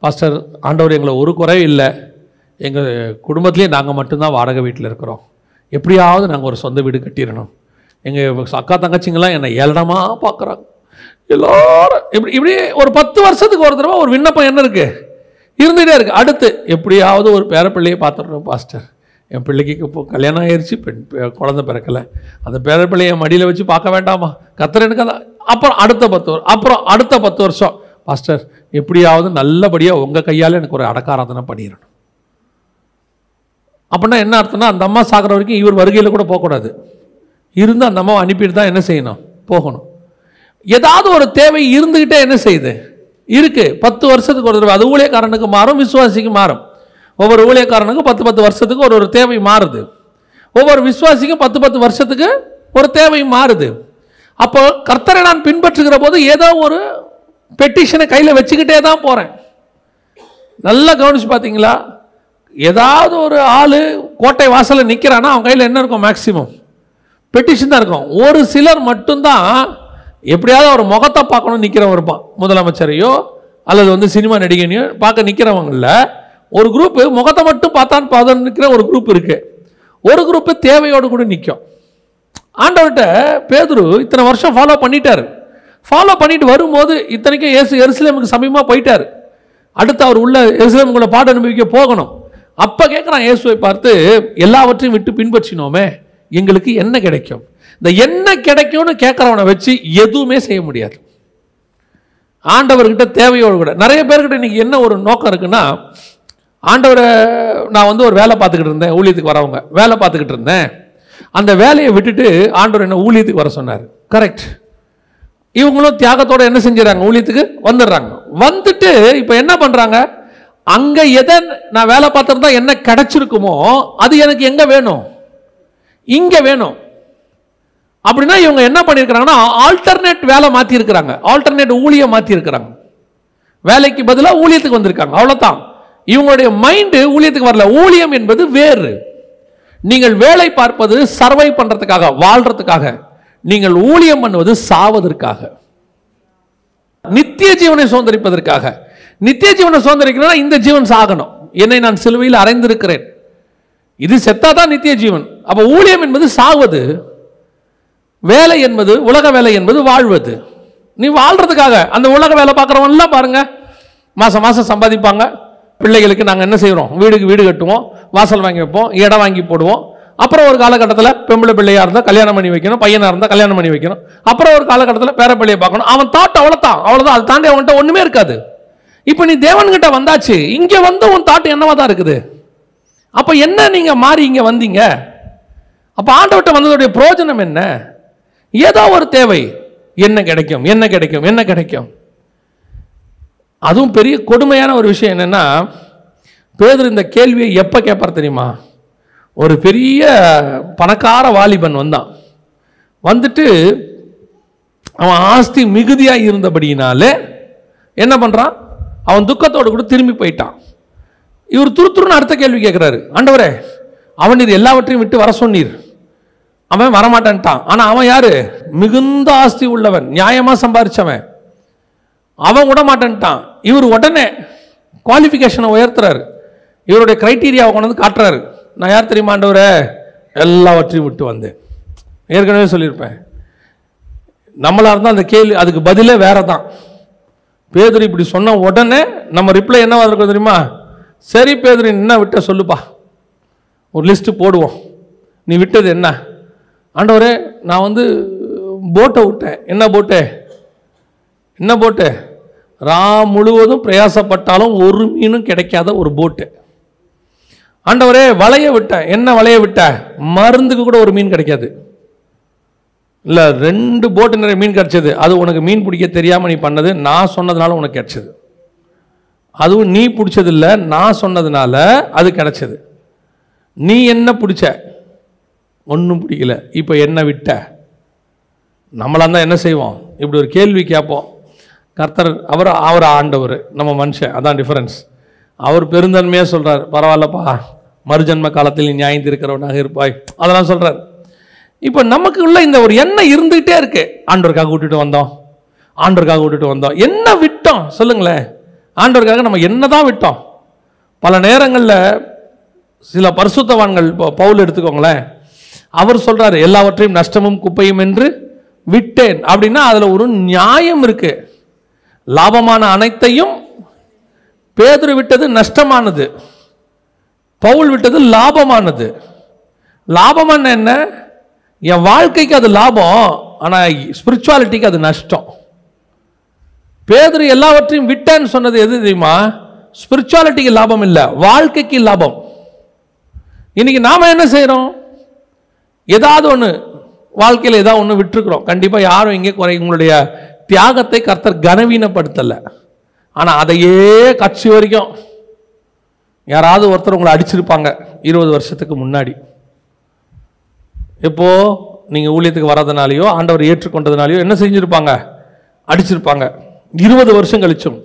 பாஸ்டர் ஆண்டவர் எங்களை ஒரு குறையும் இல்லை, எங்கள் குடும்பத்திலேயே நாங்கள் மட்டும்தான் வாடகை வீட்டில் இருக்கிறோம், எப்படியாவது நாங்கள் ஒரு சொந்த வீடு கட்டிடணும். எங்கள் அக்கா தங்கச்சிங்கெல்லாம் என்னை ஏளனமாக பார்க்குறாங்க எல்லாரும். இப்படி ஒரு 10 வருஷத்துக்கு ஒரு தடவை ஒரு விண்ணப்பம் என்ன இருக்குது, இருந்துகிட்டே இருக்குது. அடுத்து எப்படியாவது ஒரு பேரப்பிள்ளையை பார்த்துடணும் பாஸ்டர், என் பிள்ளைக்கு இப்போ கல்யாணம் ஆயிடுச்சு, குழந்தை பிறக்கலை, அந்த பேரப்பிள்ளையை மடியில் வச்சு பார்க்க வேண்டாமா, கர்த்தர் எனக்கு அதான். அப்புறம் அடுத்த 10 வருஷம் பாஸ்டர் எப்படியாவது நல்லபடியாக உங்கள் கையால் எனக்கு ஒரு அடக்காராதனை பண்ணிடணும். அப்படின்னா என்ன அர்த்தம்னா, அந்த அம்மா சாகிற வரைக்கும் இவர் வருகையில் கூட போகக்கூடாது, இருந்து அந்த அம்மாவை அனுப்பிட்டு தான் என்ன செய்யணும், போகணும். ஏதாவது ஒரு தேவை இருந்துக்கிட்டே என்ன செய்யுது இருக்கு. 10 வருஷத்துக்கு ஒரு தடவை அது ஊழியக்காரனுக்கு மாறும், விசுவாசிக்கு மாறும். ஒவ்வொரு ஊழியக்காரனுக்கும் 10 வருஷத்துக்கு ஒரு தேவை மாறுது. ஒவ்வொரு விசுவாசிக்கும் 10 வருஷத்துக்கு ஒரு தேவை மாறுது. அப்போ கர்த்தரை நான் பின்பற்றுகிற போது ஏதோ ஒரு பெட்டிஷனை கையில் வச்சுக்கிட்டே தான் போகிறேன். நல்லா கவனிச்சு பார்த்தீங்களா? ஏதாவது ஒரு ஆள் கோட்டை வாசலில் நிற்கிறான்னா அவன் கையில் என்ன இருக்கும்? மேக்சிமம் பெட்டிஷன் தான் இருக்கும். ஒரு சிலர் மட்டும்தான் எப்படியாவது ஒரு முகத்தை பார்க்கணும் நிற்கிறவன் இருப்பான். முதலமைச்சரையோ அல்லது சினிமா நடிகனையோ பார்க்க நிற்கிறவங்கள ஒரு குரூப்பு முகத்தை மட்டும் பார்த்தான் நிற்கிற ஒரு குரூப் இருக்கு. ஒரு குரூப்பு தேவையோடு கூட நிற்கும். ஆண்டவர்கிட்ட பேதுரு இத்தனை வருஷம் ஃபாலோ பண்ணிட்டாரு. ஃபாலோ பண்ணிட்டு வரும்போது இத்தனைக்கும் இயேசு எருசலேமுக்கு சமீபமாக போயிட்டார். அடுத்து அவர் உள்ள எருசலேமுக்குள்ள பாட அனுபவிக்க போகணும். அப்ப கேட்கிறான் இயேசுவை பார்த்து, எல்லாவற்றையும் விட்டு பின்பற்றினோமே, எங்களுக்கு என்ன கிடைக்கும்? இந்த என்ன கிடைக்கும்னு கேட்கிறவனை வச்சு எதுவுமே செய்ய முடியாது. ஆண்டவர்கிட்ட தேவையோடு கூட நிறைய பேர்கிட்ட இன்னைக்கு என்ன ஒரு நோக்கம் இருக்குன்னா, ஆண்டவரை நான் ஒரு வேலை பார்த்துக்கிட்டு இருந்தேன், ஊழியத்துக்கு வரவங்க வேலை பார்த்துக்கிட்டு இருந்தேன், அந்த வேலையை விட்டுட்டு ஆண்டவர் என்ன ஊழியத்துக்கு வர சொன்னார். கரெக்ட். இவங்களும் தியாகத்தோட என்ன செஞ்சிடறாங்க, ஊழியத்துக்கு வந்துடுறாங்க. வந்துட்டு இப்போ என்ன பண்றாங்க, அங்க எதை நான் வேலை பார்த்துருந்தா என்ன கிடைச்சிருக்குமோ அது எனக்கு எங்க வேணும், இங்க வேணும். அப்படின்னா இவங்க என்ன பண்ணியிருக்கிறாங்கன்னா ஆல்டர்னேட் வேலை மாற்றி இருக்கிறாங்க, ஆல்டர்னேட் ஊழியம் மாற்றி இருக்கிறாங்க. வேலைக்கு பதிலாக ஊழியத்துக்கு வந்திருக்காங்க, அவ்வளோதான். இவங்களுடைய மைண்டு ஊழியத்துக்கு வரல. ஊழியம் என்பது வேறு. நீங்கள் வேலை பார்ப்பது சர்வை பண்றதுக்காக, வாழ்றதுக்காக. நீங்கள் ஊழியம் பண்ணுவது சாவதற்காக, நித்திய ஜீவனை சுதந்திரிப்பதற்காக. நித்திய ஜீவனை சுதந்திரிக்கணும்னா இந்த ஜீவன் சாகணும். என்னை நான் சிலுவையில் அறைந்திருக்கிறேன், இது செத்தாதான் நித்திய ஜீவன். அப்ப ஊழியம் என்பது சாவது, வேலை என்பது உலக வேலை என்பது வாழ்வது. நீ வாழ்றதுக்காக. அந்த உலக வேலை பார்க்குறவன்லாம் பாருங்க, மாசம் மாசம் சம்பாதிப்பாங்க. பிள்ளைகளுக்கு நாங்கள் என்ன செய்கிறோம், வீடுக்கு வீடு கட்டுவோம், வாசல் வாங்கி வைப்போம், இடம் வாங்கி போடுவோம். அப்புறம் ஒரு காலகட்டத்தில் பெம்பளை பிள்ளையாக இருந்தால் கல்யாணம் பண்ணி வைக்கணும், பையனாக இருந்தால் கல்யாணம் பண்ணி வைக்கணும். அப்புறம் ஒரு காலகட்டத்தில் பேர பிள்ளையை பார்க்கணும். அவன் தாட் அவ்வளோதான், அதை தாண்டி அவன்கிட்ட ஒன்றுமே இருக்காது. இப்போ நீ தேவன்கிட்ட வந்தாச்சு, இங்கே வந்து உன் தாட் என்னவா தான் இருக்குது. அப்போ என்ன நீங்கள் மாறி இங்கே வந்தீங்க? அப்போ ஆண்டவர்கிட்ட வந்ததுடைய பிரயோஜனம் என்ன? ஏதோ ஒரு தேவை, என்ன கிடைக்கும், என்ன கிடைக்கும், என்ன கிடைக்கும். அதுவும் பெரிய கொடுமையான ஒரு விஷயம் என்னன்னா, பேதுரு இந்த கேள்வியை எப்போ கேட்பார் தெரியுமா? ஒரு பெரிய பணக்கார வாலிபன் வந்தான். வந்துட்டு அவன் ஆஸ்தி மிகுதியாக இருந்தபடியினாலே என்ன பண்ணுறான், அவன் துக்கத்தோடு கூட திரும்பி போயிட்டான். இவர் துருத்துருன்னு அடுத்த கேள்வி கேட்குறாரு, ஆண்டவரே அவன் நீர் எல்லாவற்றையும் விட்டு வர சொன்னீர், அவன் வரமாட்டான்ட்டான். ஆனால் அவன் யாரு? மிகுந்த ஆஸ்தி உள்ளவன், நியாயமாக சம்பாதிச்சவன். அவன் விட மாட்டேன்ட்டான். இவர் உடனே குவாலிஃபிகேஷனை உயர்த்துறாரு, இவருடைய கிரைட்டீரியாவை கொண்டு வந்து காட்டுறாரு. நான் யார் தெரியுமா ஆண்டவரே, எல்லாவற்றையும் விட்டு வந்தேன். ஏற்கனவே சொல்லியிருப்பேன், நம்மளா இருந்தால் அந்த கேள்வி அதுக்கு பதிலே வேற தான். பேதுரு இப்படி சொன்ன உடனே நம்ம ரிப்ளை என்னவா இருக்கும் தெரியுமா? சரி பேதுரு, என்ன விட்ட சொல்லுப்பா, ஒரு லிஸ்ட் போடுவோம். நீ விட்டது என்ன? ஆண்டவரே நான் போட்டை விட்டேன். என்ன போட்டு? என்ன போட்டு? முழுவதும் பிரயாசப்பட்டாலும் ஒரு மீனும் கிடைக்காத ஒரு போட்டு. ஆண்டவரே வலைய விட்டேன். என்ன வலைய விட்ட? மருந்துக்கு கூட ஒரு மீன் கிடைக்காது. இல்லை, 2 போட்டு நிறைய மீன் கிடைச்சது. அது உனக்கு மீன் பிடிக்க தெரியாமல் நீ பண்ணது, நான் சொன்னதுனால உனக்கு கிடைச்சது. அதுவும் நீ பிடிச்சது இல்லை, நான் சொன்னதுனால அது கிடைச்சது. நீ என்ன பிடிச்ச? ஒன்றும் பிடிக்கல. இப்போ என்ன விட்ட? நம்மளா தான் என்ன செய்வோம், இப்படி ஒரு கேள்வி கேட்போம். கர்த்தர் அவர் ஆண்டவர், நம்ம மனுஷன், அதான் டிஃபரன்ஸ். அவர் பெருந்தன்மையாக சொல்கிறார், பரவாயில்லப்பா, மறுஜன்ம காலத்தில் நியாயம் இருக்கிறவனாக இருப்பாய், அதெல்லாம் சொல்கிறார். இப்போ நமக்கு உள்ள இந்த ஒரு எண்ணம் இருந்துகிட்டே இருக்கு. ஆண்டவருக்காக விட்டுட்டு வந்தோம், ஆண்டவருக்காக விட்டுட்டு வந்தோம். என்ன விட்டோம் சொல்லுங்களேன்? ஆண்டவருக்காக நம்ம என்னதான் விட்டோம்? பல நேரங்களில் சில பரிசுத்தவான்கள், பவுல் எடுத்துக்கோங்களேன், அவர் சொல்றாரு எல்லாவற்றையும் நஷ்டமும் குப்பையும் என்று விட்டேன். அப்படின்னா அதில் ஒரு நியாயம் இருக்கு. லாபமான அனைத்தையும் பேதுரு விட்டது நஷ்டமானது, பவுல் விட்டது லாபமானது. லாபமான என்ன? என் வாழ்க்கைக்கு அது லாபம், ஆனால் ஸ்பிரிச்சுவாலிட்டிக்கு அது நஷ்டம். பேதுரு எல்லாவற்றையும் விட்டேன்னு சொன்னது எது தெரியுமா? ஸ்பிரிச்சுவாலிட்டிக்கு லாபம் இல்லை, வாழ்க்கைக்கு லாபம். இன்னைக்கு நாம என்ன செய்யறோம்? ஏதாவது ஒன்று வாழ்க்கையில் ஏதாவது ஒன்று விட்டுருக்குறோம். கண்டிப்பாக யாரும் இங்கே உங்களுடைய தியாகத்தை கர்த்தர் கனவீனப்படுத்தலை. ஆனால் அதையே கட்சி வரைக்கும் யாராவது ஒருத்தர் உங்களை அடிச்சிருப்பாங்க 20 வருஷத்துக்கு முன்னாடி. எப்போ நீங்கள் ஊழியத்துக்கு வர்றதுனாலையோ ஆண்டவர் ஏற்றுக்கொண்டதுனாலையோ என்ன செஞ்சுருப்பாங்க? அடிச்சிருப்பாங்க. 20 வருஷம் கழிச்சும்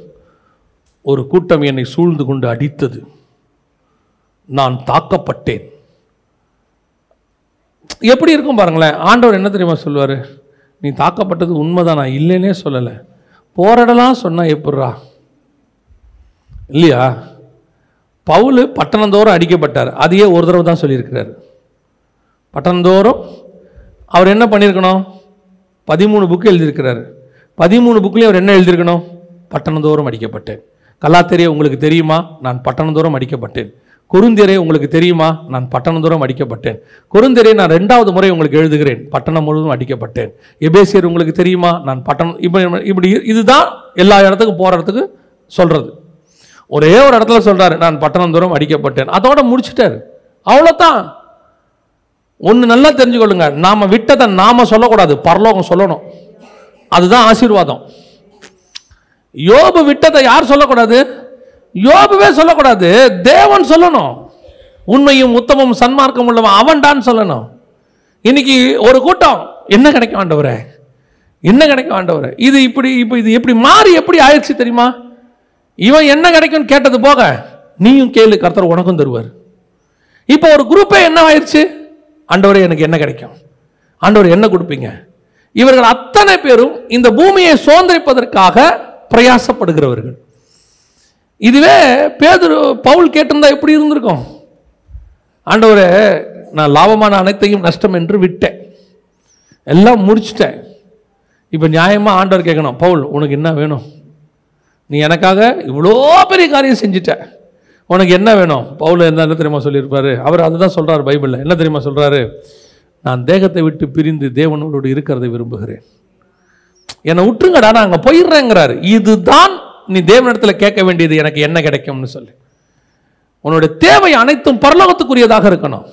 ஒரு கூட்டம் என்னை சூழ்ந்து கொண்டு அடித்தது, நான் தாக்கப்பட்டேன். எப்படி இருக்கும் பாருங்களேன். ஆண்டவர் என்ன தெரியுமா சொல்லுவார்? நீ தாக்கப்பட்டது உண்மைதான், நான் இல்லைன்னே சொல்லலை. போராடலாம் சொன்னால் எப்பட்றா? இல்லையா? பவுல் பட்டணந்தோறும் அடிக்கப்பட்டார், அதையே ஒரு தடவை தான் சொல்லியிருக்கிறார். பட்டணந்தோறும் அவர் என்ன பண்ணியிருக்கணும்? 13 புக்கு எழுதியிருக்கிறார். 13 புக்லேயும் அவர் என்ன எழுதியிருக்கணும்? பட்டணந்தோறும் அடிக்கப்பட்டேன். கலாத்தியரே உங்களுக்கு தெரியுமா, நான் பட்டணம் தூரம் அடிக்கப்பட்டேன். கொரிந்தியரே உங்களுக்கு தெரியுமா, நான் பட்டணம் தூரம் அடிக்கப்பட்டேன். கொரிந்தியரே நான் 2வது முறை உங்களுக்கு எழுதுகிறேன், பட்டணம் முழுவதும் அடிக்கப்பட்டேன். எபேசியர் உங்களுக்கு தெரியுமா, நான் பட்டணம். இப்படி இதுதான் எல்லா இடத்துக்கும் போகிறதுக்கு சொல்கிறது. ஒரே ஒரு இடத்துல சொல்கிறாரு, நான் பட்டணம் தூரம் அடிக்கப்பட்டேன், அதோட முடிச்சுட்டாரு. அவ்வளோதான். ஒன்று நல்லா தெரிஞ்சுக்கொள்ளுங்க, நாம் விட்டதை நாம் சொல்லக்கூடாது, பரலோகம் சொல்லணும். அதுதான் ஆசீர்வாதம். யோபு விட்டதை யார் சொல்லக்கூடாது? யோபுவே சொல்லக்கூடாது, தேவன் சொல்லணும். உண்மையும் உத்தமும் சன்மார்க்கம் உள்ளவன் அவன் தான் சொல்லணும். இன்னைக்கு ஒரு கூட்டம் என்ன கிடைக்கும் ஆண்டவரே, என்ன கிடைக்கும் ஆண்டவரே, இது இப்படி இப்போ இது எப்படி மாறி எப்படி ஆயிடுச்சு தெரியுமா? இவன் என்ன கிடைக்கும் கேட்டது போக நீயும் கேளு, கர்த்தர் உனக்கும் தருவார். இப்போ ஒரு குரூப்பே என்ன ஆயிடுச்சு, ஆண்டவரே எனக்கு என்ன கிடைக்கும், ஆண்டவர் என்ன கொடுப்பீங்க. இவர்கள் அத்தனை பேரும் இந்த பூமியை சுதந்திரிப்பதற்காக பிரயாசப்படுகிறவர்கள். இதுவே பேதுரு பவுல் கேட்டிருந்தா எப்படி இருந்திருக்கும்? ஆண்டவரே நான் லாபமான அனைத்தையும் நஷ்டம் என்று விட்டேன், எல்லாம் முடிச்சிட்டேன். இப்போ நியாயமாக ஆண்டவர் கேட்கணும், பவுல் உனக்கு என்ன வேணும், நீ எனக்காக இவ்வளோ பெரிய காரியம் செஞ்சுட்ட, உனக்கு என்ன வேணும்? பவுல் என்ன தெரியுமா சொல்லியிருப்பாரு? அவர் அதுதான் சொல்கிறார் பைபிளில். என்ன தெரியுமா சொல்கிறாரு? நான் தேகத்தை விட்டு பிரிந்து தேவனோடு இருக்கிறதை விரும்புகிறேன், என்னை விட்டுருங்கடா, நான் அங்கே போயிடுறேங்கிறாரு. இதுதான் நீ தேவனிடத்தில் கேட்க வேண்டியது, எனக்கு என்ன கிடைக்கும்னு சொல்லி. உன்னோட தேவை அனைத்தும் பரலோகத்துக்குரியதாக இருக்கணும்.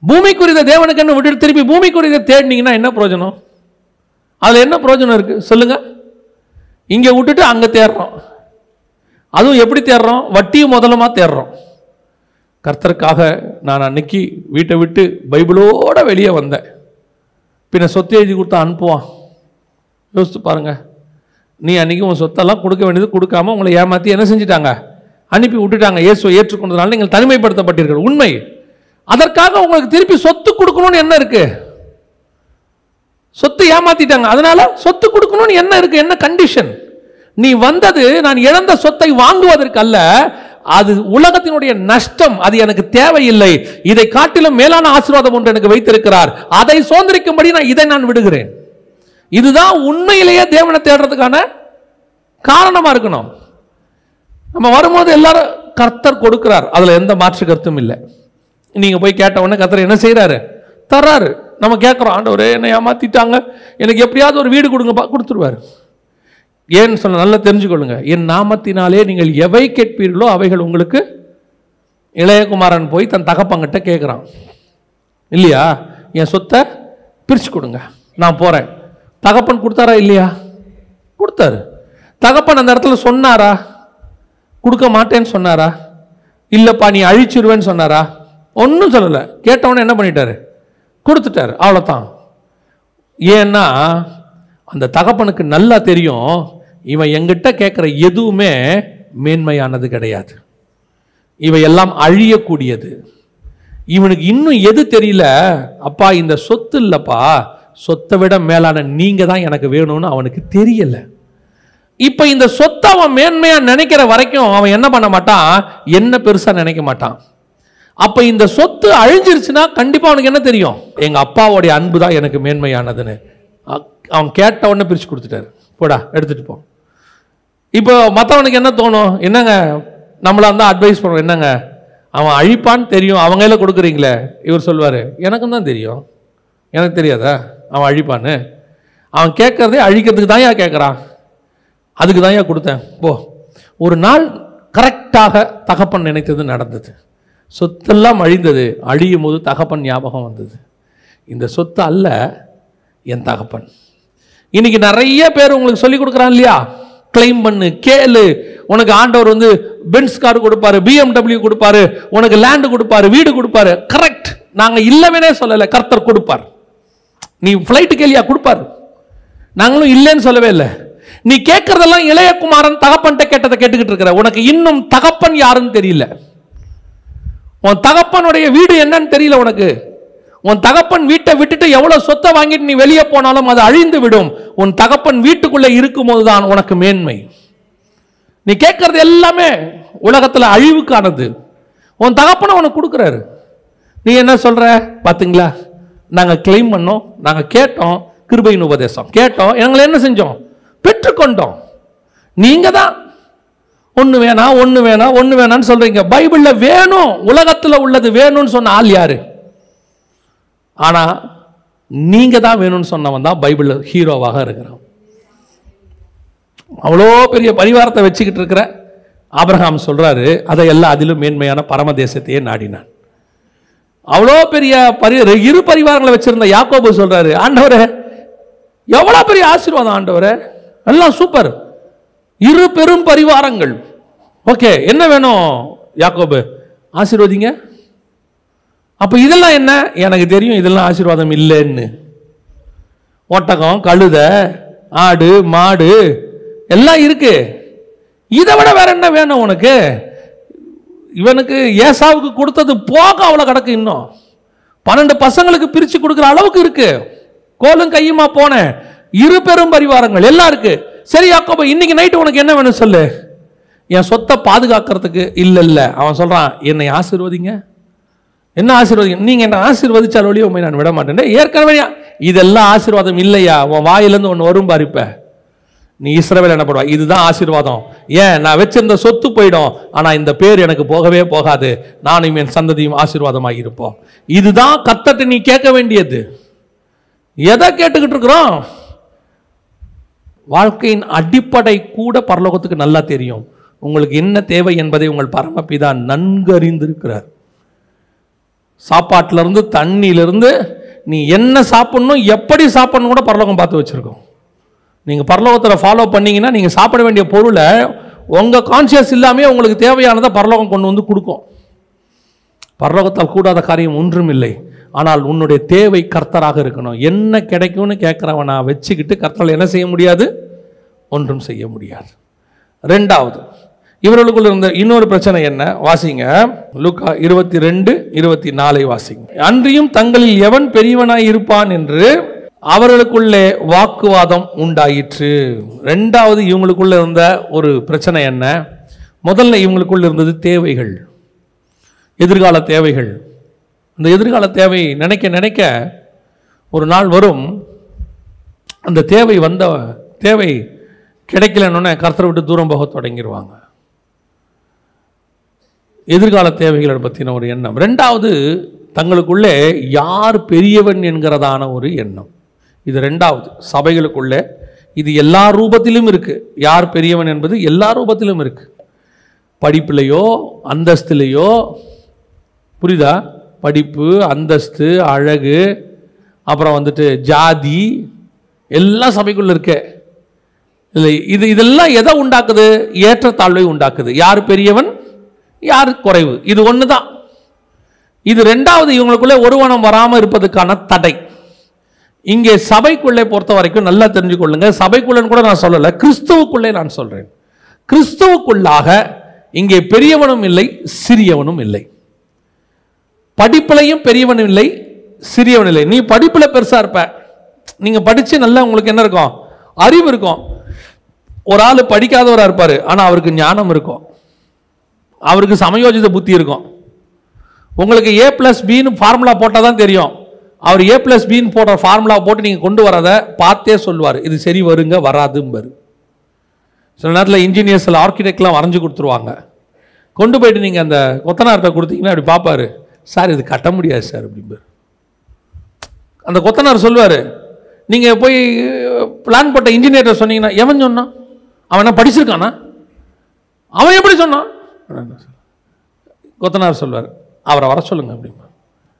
பூமிக்குரிய தேவனுக்கு என்ன விட்டுட்டு திருப்பி பூமிக்குரிய தேடினீங்கன்னா என்ன பிரயோஜனம்? அதில் என்ன பிரயோஜனம் இருக்கு சொல்லுங்க? இங்கே விட்டுட்டு அங்கே தேடுறோம். அதுவும் எப்படி தேடுறோம்? வட்டியும் முதலமா தேடுறோம். கர்த்தருக்காக நான் அன்னைக்கு வீட்டை விட்டு பைபிளோட வெளியே வந்தேன். பின்ன சொத்து எழுதி கொடுத்தா அனுப்புவான். யோசித்து பாருங்க. நீ அன்னைக்கு உன் சொத்தெல்லாம் கொடுக்க வேண்டியது கொடுக்காம உங்களை ஏமாற்றி என்ன செஞ்சிட்டாங்க? அனுப்பி விட்டுட்டாங்க. இயேசுவை ஏற்றுக்கொண்டதுனால நீங்கள் தனிமைப்படுத்தப்பட்டீர்கள், உண்மை. அதற்காக உங்களுக்கு திருப்பி சொத்து கொடுக்கணும்னு என்ன இருக்கு? சொத்து ஏமாத்திட்டாங்க, அதனால சொத்து கொடுக்கணும்னு என்ன இருக்கு? என்ன கண்டிஷன்? நீ வந்தது நான் இழந்த சொத்தை வாங்குவதற்கு அல்ல, அது உலகத்தினுடைய நஷ்டம், அது எனக்கு தேவையில்லை. இதை காட்டிலும் மேலான ஆசீர்வாதம் ஒன்று எனக்கு வைத்திருக்கிறார், அதை சுதந்திரிக்கும்படி இதை நான் விடுகிறேன். இதுதான் உண்மையிலேயே தேவனை தேடுறதுக்கான காரணமா இருக்கணும். நம்ம வரும்போது எல்லாரும் கர்த்தர் கொடுக்கிறார், அதுல எந்த மாற்று கருத்தும் இல்லை. நீங்க போய் கேட்ட உடனே கர்த்தர் என்ன செய்யறாரு? தர்றாரு. நம்ம கேட்கிறோம், ஆண்டவரே என்னை ஏமாத்திட்டாங்க, எனக்கு எப்படியாவது ஒரு வீடு கொடுங்க, கொடுத்துருவாரு. ஏன்னு சொல்ல நல்லா தெரிஞ்சுக்கொள்ளுங்க, என் நாமத்தினாலே நீங்கள் எவை கேட்பீர்களோ அவைகள் உங்களுக்கு. இளையகுமாரன் போய் தன் தகப்பங்கிட்ட கேட்குறான் இல்லையா, என் சொத்தை பிரித்து கொடுங்க, நான் போகிறேன். தகப்பன் கொடுத்தாரா இல்லையா? கொடுத்தாரு. தகப்பன் அந்த இடத்துல சொன்னாரா? கொடுக்க மாட்டேன்னு சொன்னாரா? இல்லைப்பா நீ அழிச்சிருவேன்னு சொன்னாரா? ஒன்றும் சொல்லலை. கேட்டவொன்னே என்ன பண்ணிட்டாரு? கொடுத்துட்டாரு, அவ்வளோதான். ஏன்னா அந்த தகப்பனுக்கு நல்லா தெரியும், இவன் எங்கிட்ட கேட்குற எதுவுமே மேன்மையானது கிடையாது, இவை எல்லாம் அழியக்கூடியது. இவனுக்கு இன்னும் எது தெரியல, அப்பா இந்த சொத்து இல்லைப்பா, சொத்தை விட மேலான நீங்க தான் எனக்கு வேணும்னு அவனுக்கு தெரியல. இப்ப இந்த சொத்தை அவன் மேன்மையா நினைக்கிற வரைக்கும் அவன் என்ன பண்ண மாட்டான்? என்ன பெருசா நினைக்க மாட்டான். அப்ப இந்த சொத்து அழிஞ்சிருச்சுன்னா கண்டிப்பா அவனுக்கு என்ன தெரியும்? எங்க அப்பாவுடைய அன்பு தான் எனக்கு மேன்மையானதுன்னு. அவன் கேட்ட உடனே பிரிச்சு கொடுத்துட்டாரு, போடா எடுத்துட்டு போ. இப்போ மற்றவனுக்கு என்ன தோணும்? என்னங்க நம்மளா இருந்தால் அட்வைஸ் பண்ணுவோம், என்னங்க அவன் அழிப்பான்னு தெரியும், அவங்க கையில் கொடுக்குறீங்களே. இவர் சொல்வார், எனக்கும் தான் தெரியும், எனக்கு தெரியாதா அவன் அழிப்பான்னு? அவன் கேட்கறதே அழிக்கிறதுக்கு தான் ஏன் கேட்குறான், அதுக்கு தான் ஏன் கொடுத்தேன் போ. ஒரு நாள் கரெக்டாக தகப்பன் நினைத்தது நடந்தது. சொத்தெல்லாம் அழிந்தது. அழியும் போது தகப்பன் ஞாபகம் வந்தது. இந்த சொத்து அல்ல என் தகப்பன். இன்னைக்கு நிறைய பேர் உங்களுக்கு சொல்லி கொடுக்குறான் இல்லையா, கிளைம் பண்ணு, கேளு, உனக்கு ஆண்டவர் வந்து பென்ஸ் கார் கொடுப்பாரு, BMW கொடுப்பாரு, உனக்கு லேண்டு கொடுப்பாரு, வீடு கொடுப்பாரு. கரெக்ட், நாங்க இல்லவே சொல்லல, கர்த்தர் கொடுப்பார். நீ ஃப்ளைட்டு கேளியா, கொடுப்பாரு. நாங்களும் இல்லைன்னு சொல்லவே இல்லை. நீ கேட்கறதெல்லாம் இளையகுமாரன் தகப்பன்ட்ட கேட்டதை கேட்டுக்கிட்டு இருக்கிற. உனக்கு இன்னும் தகப்பன் யாருன்னு தெரியல. உன் தகப்பனுடைய வீடு என்னன்னு தெரியல உனக்கு. உன் தகப்பன் வீட்டை விட்டுட்டு எவ்வளவு சொத்தை வாங்கிட்டு நீ வெளியே போனாலும் அது அழிந்து விடும். உன் தகப்பன் வீட்டுக்குள்ள இருக்கும் போதுதான் உனக்கு மேன்மை. நீ கேட்கறது எல்லாமே உலகத்துல அழிவுக்கானது. உன் தகப்பனை உனக்கு கொடுக்குறாரு. நீ என்ன சொல்ற? பாத்தீங்களா, நாங்க கிளைம் பண்ணோம், நாங்க கேட்டோம், கிருபையின் உபதேசம் கேட்டோம், எங்களை என்ன செஞ்சோம்? பெற்றுக்கொண்டோம். நீங்க தான் ஒன்று வேணாம் ஒன்று வேணாம் ஒன்று வேணான்னு சொல்றீங்க. பைபிளில் வேணும், உலகத்தில் உள்ளது வேணும்னு சொன்ன ஆள் யாரு? ஆனால் நீங்க தான் வேணும்னு சொன்னவன் தான் பைபிளில் ஹீரோவாக இருக்கிறான். அவ்வளோ பெரிய பரிவாரத்தை வச்சுக்கிட்டு இருக்கிற ஆபிரகாம் சொல்றாரு, அதையெல்லாம் அதிலும் மேன்மையான பரமதேசத்தையே நாடினான். அவ்வளோ பெரிய இரு பரிவாரங்களை வச்சிருந்த யாக்கோபு சொல்றாரு, ஆண்டவரே எவ்வளோ பெரிய ஆசீர்வாதம் ஆண்டவரே, எல்லாம் சூப்பர், இரு பெரும் பரிவாரங்கள், ஓகே என்ன வேணும் யாக்கோபு, ஆசீர்வதிங்க. அப்ப இதெல்லாம் என்ன? எனக்கு தெரியும் இதெல்லாம் ஆசீர்வாதம் இல்லைன்னு. ஒட்டகம், கழுத, ஆடு, மாடு எல்லாம் இருக்கு, இதை விட வேற என்ன வேணும் உனக்கு? இவனுக்கு ஏசாவுக்கு கொடுத்தது போக அவ்வளவு கிடக்கு, இன்னும் 12 பசங்களுக்கு பிரிச்சு கொடுக்குற அளவுக்கு இருக்கு. கோலும் கையுமா போன இரு பெரும் பரிவாரங்கள் எல்லாம் இருக்கு. சரி யாக்கோபு, இன்னைக்கு நைட்டு உனக்கு என்ன வேணும் சொல்லு. என் சொத்தை பாதுகாக்கிறதுக்கு இல்ல. அவன் சொல்றான், என்னை ஆசீர்வதிங்க. என்ன ஆசீர்வதிங்க? நீங்க என்ன ஆசீர்வதிச்சால் ஒழிய உண்மை நான் விட மாட்டேன். ஏற்கனவே இதெல்லாம் ஆசீர்வாதம் இல்லையா? உன் வாயிலிருந்து ஒன்று வரும் பாரிப்ப, நீ இஸ்ரவேல் என்ன பண்ணுவா? இதுதான் ஆசீர்வாதம். ஏன்? நான் வச்சிருந்த சொத்து போயிடும், ஆனா இந்த பேர் எனக்கு போகவே போகாது, நானும் என் சந்ததியும் ஆசீர்வாதமாக இருப்போம். இதுதான் கர்த்தர்ட்ட நீ கேட்க வேண்டியது. எதை கேட்டுக்கிட்டு இருக்கிறோம்? வாழ்க்கையின் அடிப்படை கூட பரலோகத்துக்கு நல்லா தெரியும். உங்களுக்கு என்ன தேவை என்பதை உங்கள் பரமபிதா நன்கு அறிந்திருக்கிறார். சாப்பாட்டிலிருந்து தண்ணியிலிருந்து நீ என்ன சாப்பிடணும், எப்படி சாப்பிடணும் கூட பரலோகம் பார்த்து வச்சிருக்கோம். நீங்கள் பரலோகத்தில் ஃபாலோ பண்ணீங்கன்னா நீங்கள் சாப்பிட வேண்டிய பொருளை உங்கள் கான்சியஸ் இல்லாமல் உங்களுக்கு தேவையானதை பரலோகம் கொண்டு வந்து கொடுக்கும். பரலோகத்தால் கூடாத காரியம் ஒன்றும் இல்லை. ஆனால் உன்னுடைய தேவை கர்த்தராக இருக்கணும். என்ன கிடைக்கும்னு கேட்குறவனா வச்சுக்கிட்டு கர்த்தரால் என்ன செய்ய முடியாது? ஒன்றும் செய்ய முடியாது. ரெண்டாவது, இவர்களுக்குள்ள இருந்த இன்னொரு பிரச்சனை என்ன? வாசிங்க, லூக்கா 22:24 வாசிங்க. அன்றியும் தங்களில் எவன் பெரியவனாய் இருப்பான் என்று அவர்களுக்குள்ளே வாக்குவாதம் உண்டாயிற்று. ரெண்டாவது, இவங்களுக்குள்ள இருந்த ஒரு பிரச்சனை என்ன? முதல்ல இவங்களுக்குள்ள இருந்தது தேவைகள், எதிர்கால தேவைகள். அந்த எதிர்கால தேவை நினைக்க நினைக்க ஒரு நாள் வரும், அந்த தேவை கிடைக்கலன்னு கர்த்தரை விட்டு தூரம் போக தொடங்கிடுவாங்க. எதிர்கால தேவைகளை பற்றின ஒரு எண்ணம். ரெண்டாவது, தங்களுக்குள்ளே யார் பெரியவன் என்கிறதான ஒரு எண்ணம். இது ரெண்டாவது, சபைகளுக்குள்ளே இது எல்லா ரூபத்திலும் இருக்கு. யார் பெரியவன் என்பது எல்லா ரூபத்திலும் இருக்கு. படிப்புலையோ அந்தஸ்துலையோ, புரியுதா? படிப்பு, அந்தஸ்து, அழகு, அப்புறம் வந்துட்டு ஜாதி, எல்லாம் சபைக்குள்ள இருக்கு. இல்லை, இதெல்லாம் எதை உண்டாக்குது? ஏற்றத்தாழ்வை உண்டாக்குது. யார் பெரியவன், யார் குறைவு, இது ஒன்று தான். இது ரெண்டாவது, இவங்களுக்குள்ளே ஒருவனம் வராமல் இருப்பதுக்கான தடை. இங்கே சபைக்குள்ளே பொறுத்த வரைக்கும் நல்லா தெரிஞ்சுக்கொள்ளுங்க. சபைக்குள்ளன்னு கூட நான் சொல்லலை, கிறிஸ்துவுக்குள்ளே நான் சொல்றேன். கிறிஸ்துவுக்குள்ளாக இங்கே பெரியவனும் இல்லை, சிறியவனும் இல்லை. படிப்பிலையும் பெரியவனும் இல்லை, சிறியவன் இல்லை. நீ படிப்பில் பெருசா இருப்ப, நீங்க படிச்சு நல்லா உங்களுக்கு என்ன இருக்கும்? அறிவு இருக்கும். ஒரு ஆள் படிக்காதவராக இருப்பார், ஆனால் அவருக்கு ஞானம் இருக்கும், அவருக்கு சமயோஜித புத்தி இருக்கும். உங்களுக்கு A+B ஃபார்முலா போட்டால் தான் தெரியும். அவர் A+B போடுற ஃபார்முலா போட்டு நீங்கள் கொண்டு வரதை பார்த்தே சொல்லுவார், இது சரி வருங்க வராதும்பார். சில நேரத்தில் இன்ஜினியர்ஸில் ஆர்கிடெக்ட்லாம் வரைஞ்சி கொடுத்துருவாங்க. கொண்டு போயிட்டு நீங்கள் அந்த கொத்தனார்கிட்ட கொடுத்தீங்கன்னா அப்படி பார்ப்பார், சார் இது கட்ட முடியாது சார் அப்படிம்பார். அந்த கொத்தனார் சொல்லுவார், நீங்கள் போய் பிளான் போட்ட இன்ஜினியர்கிட்ட சொன்னீங்கன்னா, எவன் சொன்னான்? அவன் படிச்சிருக்கானா? அவன் எப்படி சொன்னான்? கொத்தனார் சொல்வார், அவரை வர சொல்லுங்க அப்படிமா.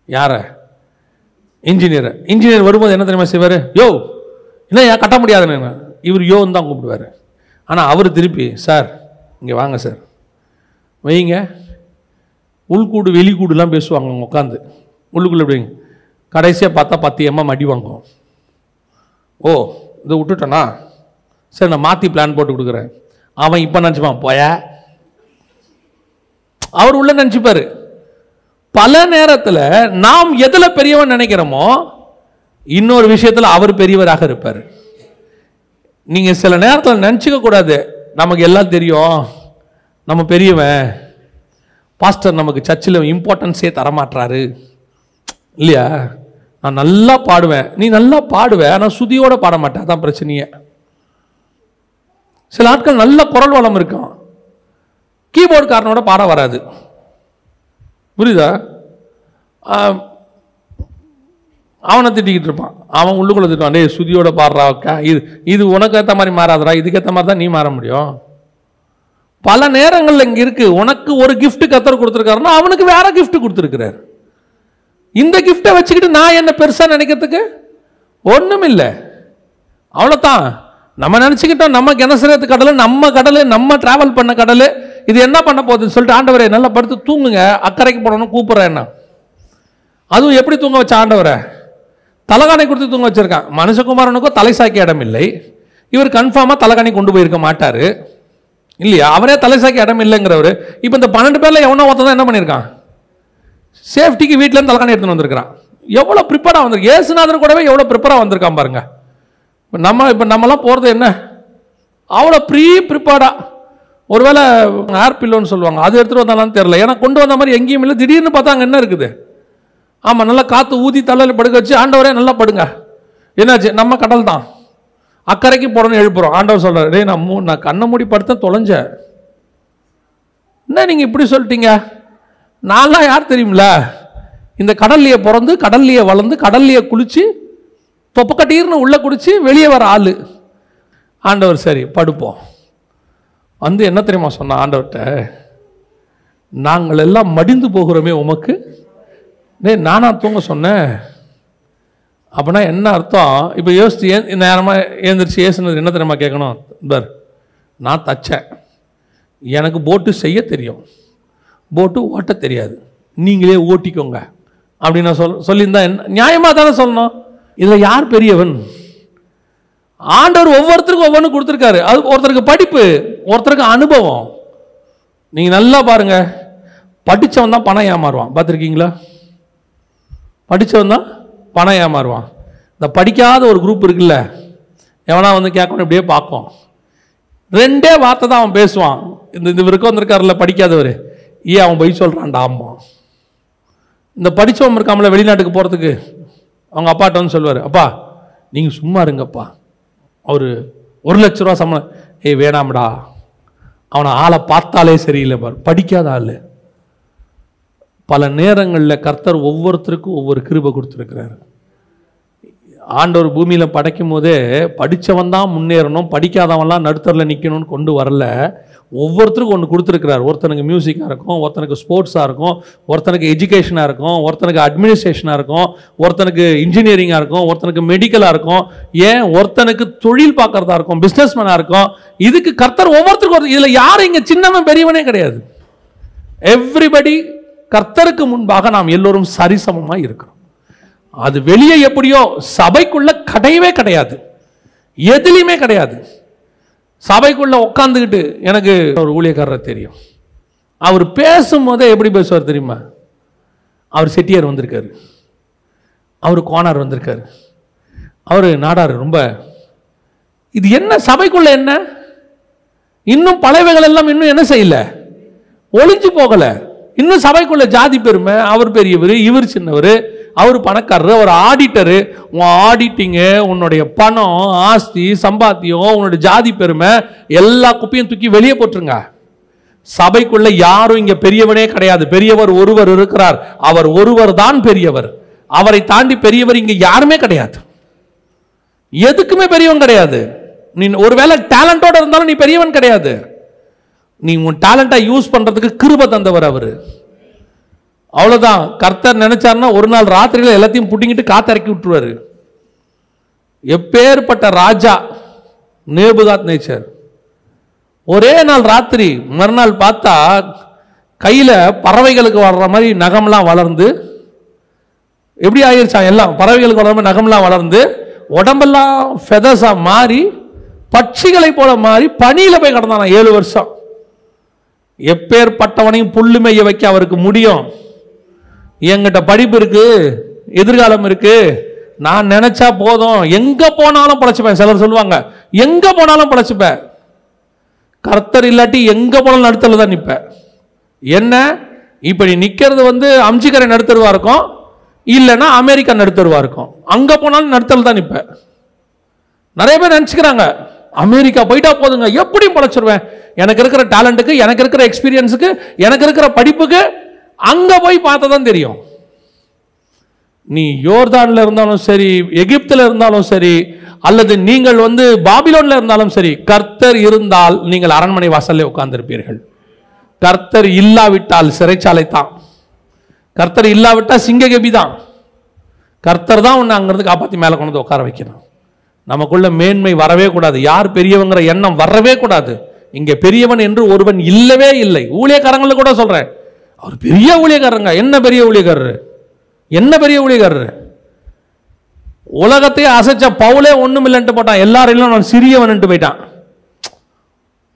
யார? இன்ஜினியர். இன்ஜினியர் வரும்போது என்ன தெரியுமா செய்வார்? யோ என்ன கட்ட முடியாதுன்னு இவர் யோன்னு தான் கூப்பிடுவார். ஆனால் அவர் திருப்பி, சார் இங்கே வாங்க சார் வைங்க. உள்கூடு வெளிக்கூடுலாம் பேசுவாங்க அவங்க உட்காந்து. உள்ளுக்குள்ள எப்படிங்க? கடைசியாக பார்த்தா 10 mm அடி வாங்குவோம். ஓ இதை விட்டுட்டேனா, சரி நான் மாற்றி பிளான் போட்டு கொடுக்குறேன். அவன் இப்போ நினச்சிப்பான், போய அவர் உள்ள நினச்சிப்பாரு. பல நேரத்தில் நாம் எதில் பெரியவன் நினைக்கிறோமோ இன்னொரு விஷயத்தில் அவர் பெரியவராக இருப்பார். நீங்கள் சில நேரத்தில் நினச்சிக்க கூடாது, நமக்கு எல்லாம் தெரியும், நம்ம பெரியவன், பாஸ்டர் நமக்கு சர்ச்சில் இம்பார்ட்டன்ஸே தரமாட்டாரு இல்லையா? நான் நல்லா பாடுவேன், நீ நல்லா பாடுவேன், ஆனால் சுதியோட பாட மாட்டேன், அதான் பிரச்சனையே. சில ஆட்கள் நல்ல குரல் வளம் இருக்கும், கீபோர்டுக்காரனோட பாட வராது. புரியுதா? அவனை திட்டிக்கிட்டு இருப்பான். அவன் உள்ளுக்குள்ள திட்டுவான், டேய் சுதியோட பாடுறாக்கா, இது உனக்கு ஏற்ற மாதிரி மாறாதரா, இதுக்கேற்ற மாதிரி தான் நீ மாற முடியும். பல நேரங்களில் இங்கே இருக்கு, உனக்கு ஒரு கிஃப்ட் கர்த்தர் கொடுத்துருக்காருன்னா அவனுக்கு வேற கிஃப்ட் கொடுத்துருக்கிறார். இந்த கிஃப்டை வச்சுக்கிட்டு நான் என்ன பெருசாக நினைக்கிறதுக்கு ஒன்றும் இல்லை. அவ்வளோதான். நம்ம நினச்சிக்கிட்டோம் நம்ம கெனசரேத்து கடல், நம்ம கடல், நம்ம டிராவல் பண்ண கடல், இது என்ன பண்ண போகுதுன்னு சொல்லிட்டு ஆண்டவரே நல்லா படுத்து தூங்குங்க, அக்கறைக்கு போடணும் கூப்பிட்றேன். என்ன அதுவும் எப்படி தூங்க வச்ச ஆண்டவரை? தலகாணி கொடுத்து தூங்க வச்சிருக்கான். மனுஷகுமாரனுக்கோ தலை சாய்க்க இடம் இல்லை. இவர் கன்ஃபார்மாக தலகாணி கொண்டு போயிருக்க மாட்டார் இல்லையா? அவரே தலை சாய்க்க இடம் இல்லைங்கிறவர். இப்போ இந்த 12 பேரில் எவனோ ஒருத்தன் தான் என்ன பண்ணியிருக்கான், சேஃப்டிக்கு வீட்டிலேருந்து தலகாணி எடுத்துன்னு வந்திருக்கிறான். எவ்வளோ ப்ரிப்பேராக வந்திருக்கு. ஏசுநாதன் கூடவே எவ்வளோ ப்ரிப்பேராக வந்திருக்கான் பாருங்க. இப்போ நம்மலாம் போகிறது என்ன, அவ்வளோ ப்ரிப்பேர்டாக. ஒருவேளை ஏர் பில்லோன்னு சொல்லுவாங்க, அது எடுத்துகிட்டு வந்தாலும் தெரியல. ஏன்னா கொண்டு வந்த மாதிரி எங்கேயும் இல்லை. திடீர்னு பார்த்தா அங்கே என்ன இருக்குது, ஆமாம் நல்லா காற்று ஊதி தலையில் படுக்க வச்சு, ஆண்டவரே நல்லா படுங்க. என்னாச்சு, நம்ம கடல் தான், அக்கறைக்கு போடணும்னு எழுப்புறோம். ஆண்டவர் சொல்கிறார், டேய் நான் கண்ணை மூடி படுத்த தொலைஞ்சேன். என்ன நீங்கள் இப்படி சொல்லிட்டீங்க? நான்லாம் யார் தெரியுமில்ல, இந்த கடல்லையே பிறந்து கடல்லையே வளர்ந்து கடல்லையே குளிச்சு தொப்பக்கட்டீர்னு உள்ளே குடிச்சு வெளியே வர ஆள். ஆண்டவர் சரி படுப்போம். வந்து என்ன தெரியுமா சொன்ன ஆண்டவர்கிட்ட, நாங்கள் எல்லாம் மடிந்து போகிறோமே உமக்கு, நானா தூங்க சொன்னேன். அப்படின்னா என்ன அர்த்தம்? இப்போ யோசிச்சு நேரமாக ஏந்திரிச்சு ஏசுனது என்ன தெரியுமா கேட்கணும், பர் நான் தச்சேன், எனக்கு போட்டு செய்ய தெரியும், போட்டு ஓட்ட தெரியாது, நீங்களே ஓட்டிக்கோங்க அப்படின்னு நான் சொல்லியிருந்தா என்ன நியாயமாக தானே சொல்லணும். இதில் யார் பெரியவன்? ஆண்டவர் ஒவ்வொருத்தருக்கும் ஒவ்வொன்று கொடுத்துருக்காரு. அது ஒருத்தருக்கு படிப்பு, ஒருத்தருக்கு அனுபவம். நீங்கள் நல்லா பாருங்க, படித்தவன் தான் பணம் ஏமாறுவான். பார்த்துருக்கீங்களா? படித்தவன் தான் பணம் ஏமாறுவான். இந்த படிக்காத ஒரு குரூப் இருக்குல்ல, எவனா வந்து கேட்கணும் இப்படியே பார்க்கும். 2 வார்த்தை தான் அவன் பேசுவான். இந்த இவருக்கு வந்திருக்காருல்ல படிக்காதவர், அவன் போய் சொல்கிறான்டா. அம்மா இந்த படித்தவன் இருக்காமல வெளிநாட்டுக்கு போகிறதுக்கு அவங்க அப்பாட்ட வந்து சொல்லுவார், அப்பா நீங்கள் சும்மா இருங்கப்பா, அவர் 1 லட்ச ரூபா சம்பளம். வேணாம்டா, அவனை ஆளை பார்த்தாலே சரியில்லை பார், படிக்காத ஆள். பல நேரங்களில் கர்த்தர் ஒவ்வொருத்தருக்கும் ஒவ்வொரு கிருபை கொடுத்துருக்கிறார். ஆண்டவர் பூமியில் படைக்கும் போதே படித்தவன் தான் முன்னேறணும், படிக்காதவன்லாம் நடுத்தரில் நிற்கணும்னு கொண்டு வரல. ஒவ்வொருத்தருக்கும் ஒன்று கொடுத்துருக்கிறார். ஒருத்தனுக்கு மியூசிக்காக இருக்கும், ஒருத்தனுக்கு ஸ்போர்ட்ஸாக இருக்கும், ஒருத்தனுக்கு எஜுகேஷனாக இருக்கும், ஒருத்தனுக்கு அட்மினிஸ்ட்ரேஷனாக இருக்கும், ஒருத்தனுக்கு இன்ஜினியரிங்காக இருக்கும், ஒருத்தனுக்கு மெடிக்கலாக இருக்கும், ஏன் ஒருத்தனுக்கு தொழில் பார்க்கறதா இருக்கும், பிஸ்னஸ்மேனாக இருக்கும். இதுக்கு கர்த்தர் ஒவ்வொருத்தருக்கும் இதில் யாரும் இங்கே சின்னவன் பெரியவனே கிடையாது. எவ்ரிபடி கர்த்தருக்கு முன்பாக நாம் எல்லோரும் சரிசமமாக இருக்கிறோம். அது வெளியே எப்படியோ, சபைக்குள்ள கிடையவே கிடையாது, எதுலையுமே கிடையாது. சபைக்குள்ள உட்காந்துக்கிட்டு எனக்கு ஒரு ஊழியக்காரர் தெரியும், அவர் பேசும்போதே எப்படி பேசுவார் தெரியுமா? அவர் செட்டியார் வந்திருக்காரு, அவர் கோனார் வந்திருக்காரு, அவர் நாடார். ரொம்ப இது என்ன சபைக்குள்ள என்ன, இன்னும் பழையவைகள் எல்லாம் இன்னும் என்ன செய்யல, ஒளிஞ்சு போகல. இன்னும் சபைக்குள்ள ஜாதி பெருமை, அவர் பெரியவர், இவர் சின்னவர், அவர் பணக்காரர், அவர் ஆடிட்டரு. உன் ஆடிட்டிங்கு, உன்னுடைய பணம், ஆஸ்தி, சம்பாத்தியம், உன்னுடைய ஜாதி பெருமை எல்லா குப்பையும் தூக்கி வெளியே போட்டுருங்க. சபைக்குள்ள யாரும் இங்க பெரியவனே கிடையாது. பெரியவர் ஒருவர் இருக்கிறார், அவர் ஒருவர் தான் பெரியவர். அவரை தாண்டி பெரியவர் இங்க யாருமே கிடையாது. எதுக்குமே பெரியவன் கிடையாது. நீ ஒருவேளை டேலண்டோட இருந்தாலும் நீ பெரியவன் கிடையாது. நீ உன் டேலண்டை யூஸ் பண்றதுக்கு கிருபை தந்தவர் அவரு. அவ்வளவுதான். கர்த்தர் நினைச்சாருன்னா ஒரு நாள் ராத்திரியில எல்லாத்தையும் புட்டிங்கிட்டு காத்திறக்கி விட்டுருவாரு. எப்பேற்பட்ட ராஜா நேபுகாத் நேச்சர், ஒரே நாள் ராத்திரி மறுநாள் பார்த்தா கையில பறவைகளுக்கு வளர்ற மாதிரி நகம்லாம் வளர்ந்து, எப்படி ஆயிருச்சான் எல்லாம் பறவைகளுக்கு வளர்ற மாதிரி நகம்லாம் வளர்ந்து, உடம்பெல்லாம் ஃபெதர்ஸா மாறி பட்சிகளை போல மாறி பனியில போய் கிடந்தானா 7 வருஷம். எப்பேற்பட்டவனையும் புல்லு மேய வைக்க அவருக்கு முடியும். என்கிட்ட படிப்பு இருக்கு, எதிர்காலம் இருக்கு, நான் நினைச்சா போதும், எங்க போனாலும் படைச்சுப்பேன். சிலர் சொல்லுவாங்க எங்க போனாலும் படைச்சுப்பேன். கர்த்தர் இல்லாட்டி எங்க போனாலும் நடுத்தல தான் நிற்ப. என்ன இப்ப நீ நிக்கிறது வந்து அம்ஜிக்கரை நடுத்தருவா இருக்கும், இல்லைன்னா அமெரிக்கா நடுத்தருவா இருக்கும். அங்க போனாலும் நடுத்தல் தான் நிற்ப. நிறைய பேர் நினைச்சுக்கிறாங்க அமெரிக்கா போயிட்டா போதுங்க, எப்படியும் பழச்சிருவேன், எனக்கு இருக்கிற டேலண்ட்டுக்கு, எனக்கு இருக்கிற எக்ஸ்பீரியன்ஸுக்கு, எனக்கு இருக்கிற படிப்புக்கு. அங்க போய் பார்த்தா தான் தெரியும். நீ யோர்தான்ல இருந்தாலும் சரி, எகிப்துல இருந்தாலும் சரி, அல்லது நீங்கள் பாபிலோன்ல இருந்தாலும் சரி, கர்த்தர் இருந்தால் நீங்கள் அரண்மனை வாசல்ல உட்கார்ந்திருப்பீர்கள். கர்த்தர் இல்லாவிட்டால் சிறைச்சாலை தான். கர்த்தர் இல்லாவிட்டால் சிங்ககபி தான். கர்த்தர் தான் உன்னை அங்கிருந்து காப்பாற்றி மேலே கொண்டு உட்கார வைக்கணும். நமக்குள்ள மேன்மை வரவே கூடாது. யார் பெரியவங்கிற எண்ணம் வரவே கூடாது. இங்க பெரியவன் என்று ஒருவன் இல்லவே இல்லை. ஊழியக்காரங்களை கூட சொல்றேன், அவர் பெரிய ஊழியக்காரங்க. என்ன பெரிய ஊழியக்காரரு? என்ன பெரிய ஊழியக்காரரு? உலகத்தையே அசைச்ச பவுலே ஒண்ணும் இல்லைன்ட்டு போட்டான். எல்லாரும் நான் சிறியவன் போயிட்டான்.